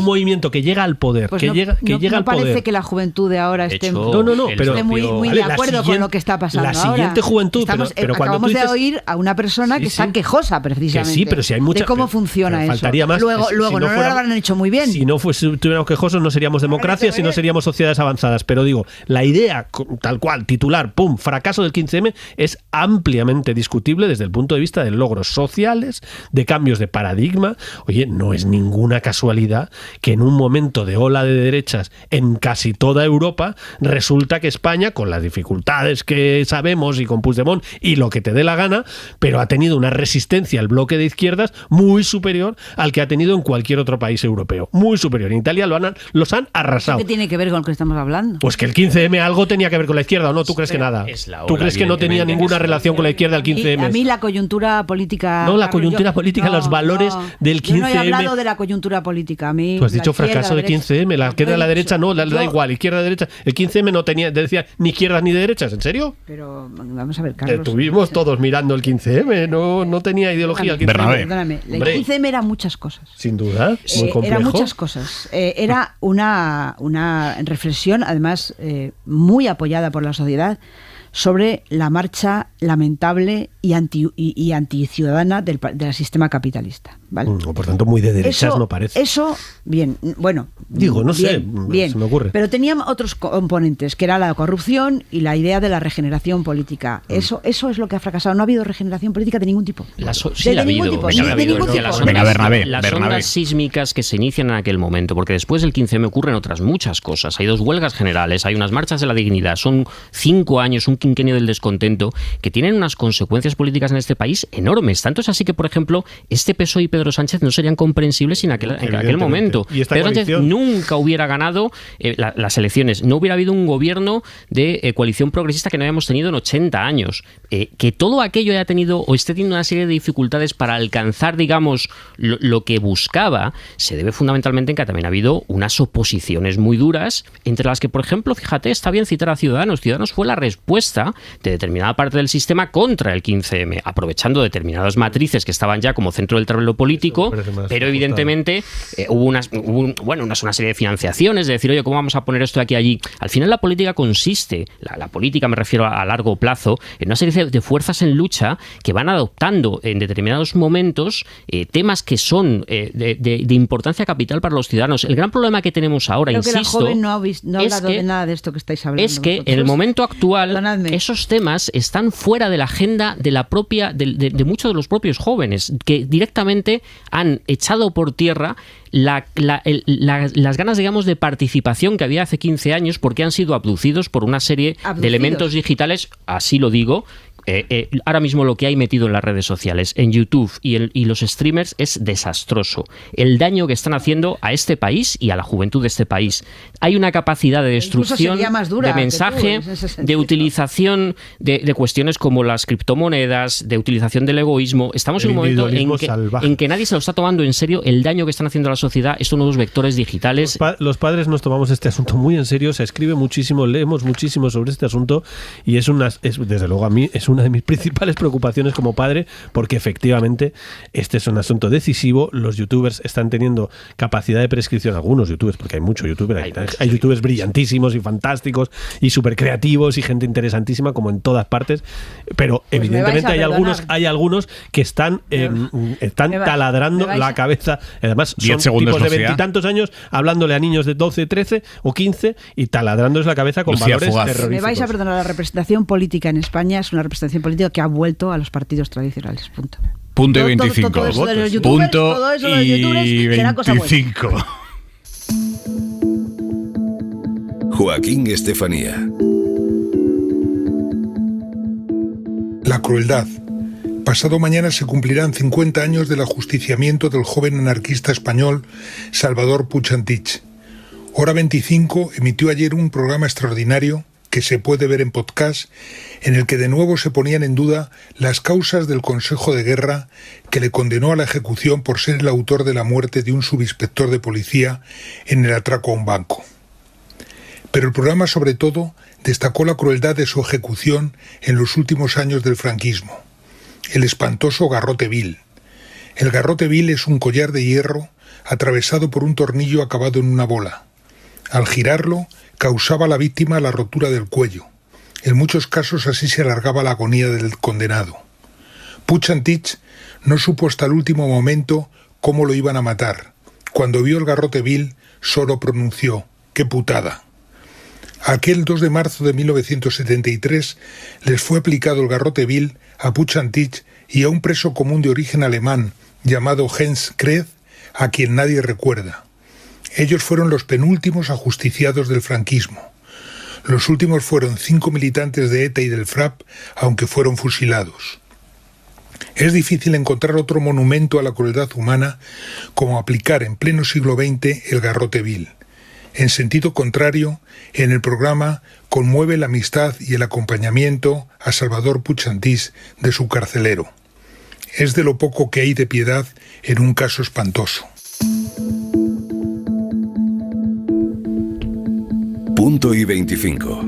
movimiento que llega al poder, pues que llega al poder. Parece que la juventud de ahora esté muy de acuerdo con lo que está pasando ahora. La siguiente juventud, pero cuando acabamos de oír a una persona que está quejosa precisamente. Que sí, pero si hay mucha, de cómo funciona eso. Faltaría más. Luego si no lo habrán hecho muy bien. Si no estuviéramos quejosos no seríamos democracias, si no seríamos sociedades avanzadas. Pero digo, la idea tal cual, titular, fracaso del 15M, es ampliamente discutible desde el punto de vista de logros sociales, de cambios de paradigma. Oye, no es ninguna casualidad que en un momento de ola de derechas en casi toda Europa resulta que España, con las dificultades que sabemos y con Puigdemont y lo que te dé la gana, pero ha tenido una resistencia al bloque de izquierdas muy superior al que ha tenido en cualquier otro país europeo. Muy superior. En Italia los han arrasado. ¿Qué tiene que ver con lo que estamos hablando? Pues que el 15M algo tenía que ver con la izquierda, ¿o no? ¿Tú crees que nada? ¿Tú crees que no tenía ninguna relación con la izquierda el 15M? A mí la coyuntura política... No, la coyuntura política, los valores del 15M. Yo no he hablado de la coyuntura política. A mí, tú has dicho fracaso de 15M, la izquierda y la derecha no, da igual, izquierda y derecha. El 15M no decía ni izquierdas ni derechas, ¿en serio? Pero vamos a ver, Carlos. Estuvimos todos mirando el 15M, no tenía ideología el 15M. Perdóname, el 15M era muchas cosas. Sin duda, muy complejo. Era muchas cosas. Era una reflexión, además, muy apoyada por la sociedad, sobre la marcha lamentable y anticiudadana del sistema capitalista, ¿vale? Por tanto, muy de derechas no parece. Eso, bien, bueno... Digo, no sé, se me ocurre. Pero tenía otros componentes, que era la corrupción y la idea de la regeneración política. Eso es lo que ha fracasado. No ha habido regeneración política de ningún tipo. Sí la ha habido. Las ondas sísmicas que se inician en aquel momento, porque después del 15M ocurren otras muchas cosas. Hay 2 huelgas generales, hay unas marchas de la dignidad, son 5 años, un quinquenio del descontento, que tienen unas consecuencias políticas en este país enormes. Tanto es así que, por ejemplo, este PSOE y Pedro Sánchez no serían comprensibles en aquel momento. Pedro Sánchez nunca hubiera ganado las elecciones. No hubiera habido un gobierno de coalición progresista que no hayamos tenido en 80 años. Que todo aquello haya tenido o esté teniendo una serie de dificultades para alcanzar, digamos, lo que buscaba, se debe fundamentalmente en que también ha habido unas oposiciones muy duras, entre las que, por ejemplo, fíjate, está bien citar a Ciudadanos. Ciudadanos fue la respuesta de determinada parte del sistema contra el 15M, aprovechando determinadas matrices que estaban ya como centro del tablero político, pero evidentemente hubo una serie de financiaciones, de decir, oye, ¿cómo vamos a poner esto de aquí a allí? Al final la política consiste, la política me refiero a largo plazo, en una serie de fuerzas en lucha que van adoptando en determinados momentos temas que son de importancia capital para los ciudadanos. El gran problema que tenemos ahora, creo insisto, que la joven no ha hablado de nada de esto que estáis hablando. Es que en el momento actual esos temas están fuera de la agenda de la propia de muchos de los propios jóvenes, que directamente han echado por tierra las ganas, digamos, de participación que había hace 15 años, porque han sido abducidos por una serie de elementos digitales, así lo digo. Ahora mismo lo que hay metido en las redes sociales, en YouTube y los streamers, es desastroso. El daño que están haciendo a este país y a la juventud de este país. Hay una capacidad de destrucción, de mensaje, de utilización de cuestiones como las criptomonedas, de utilización del egoísmo. Estamos en un momento en que nadie se lo está tomando en serio el daño que están haciendo a la sociedad estos nuevos vectores digitales. Los padres nos tomamos este asunto muy en serio, se escribe muchísimo, leemos muchísimo sobre este asunto y desde luego a mí es una una de mis principales preocupaciones como padre, porque efectivamente este es un asunto decisivo. Los youtubers están teniendo capacidad de prescripción, algunos youtubers, porque hay muchos youtubers, hay youtubers brillantísimos y fantásticos y súper creativos y gente interesantísima como en todas partes, pero pues evidentemente hay algunos que están taladrando la cabeza. Además son tipos de 20 y tantos años hablándole a niños de 12, 13 o 15 y taladrándoles la cabeza con valores terroríficos. Me vais a perdonar, la representación política en España es una representación política que ha vuelto a los partidos tradicionales. Punto. Punto y 25. Todo eso de los youtubers, punto todo eso de los youtubers será cosa buena. 25. Joaquín Estefanía. La crueldad. Pasado mañana se cumplirán 50 años del ajusticiamiento del joven anarquista español Salvador Puig Antich. Hora 25 emitió ayer un programa extraordinario que se puede ver en podcast, en el que de nuevo se ponían en duda las causas del Consejo de Guerra que le condenó a la ejecución por ser el autor de la muerte de un subinspector de policía en el atraco a un banco. Pero el programa sobre todo destacó la crueldad de su ejecución en los últimos años del franquismo. El espantoso garrote vil. El garrote vil es un collar de hierro atravesado por un tornillo acabado en una bola. Al girarlo, causaba a la víctima la rotura del cuello. En muchos casos así se alargaba la agonía del condenado. Puig Antich no supo hasta el último momento cómo lo iban a matar. Cuando vio el garrote vil, solo pronunció: ¡qué putada! Aquel 2 de marzo de 1973 les fue aplicado el garrote vil a Puig Antich y a un preso común de origen alemán llamado Heinz Krebs, a quien nadie recuerda. Ellos fueron los penúltimos ajusticiados del franquismo. Los últimos fueron 5 militantes de ETA y del FRAP, aunque fueron fusilados. Es difícil encontrar otro monumento a la crueldad humana como aplicar en pleno siglo XX el garrote vil. En sentido contrario, en el programa conmueve la amistad y el acompañamiento a Salvador Puig Antich de su carcelero. Es de lo poco que hay de piedad en un caso espantoso. Punto y 25.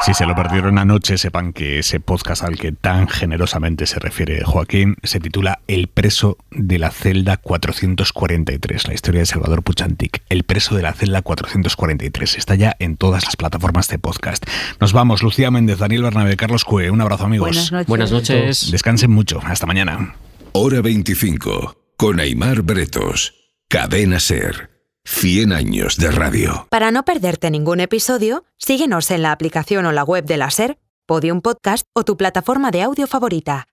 Si se lo perdieron anoche, sepan que ese podcast al que tan generosamente se refiere Joaquín se titula El preso de la celda 443, la historia de Salvador Puig Antich. El preso de la celda 443 está ya en todas las plataformas de podcast. Nos vamos, Lucía Méndez, Daniel Bernabé, Carlos Cue. Un abrazo, amigos. Buenas noches. Descansen mucho. Hasta mañana. Hora 25 con Aimar Bretos. Cadena SER. 100 años de radio. Para no perderte ningún episodio, síguenos en la aplicación o la web de la SER, Podium Podcast o tu plataforma de audio favorita.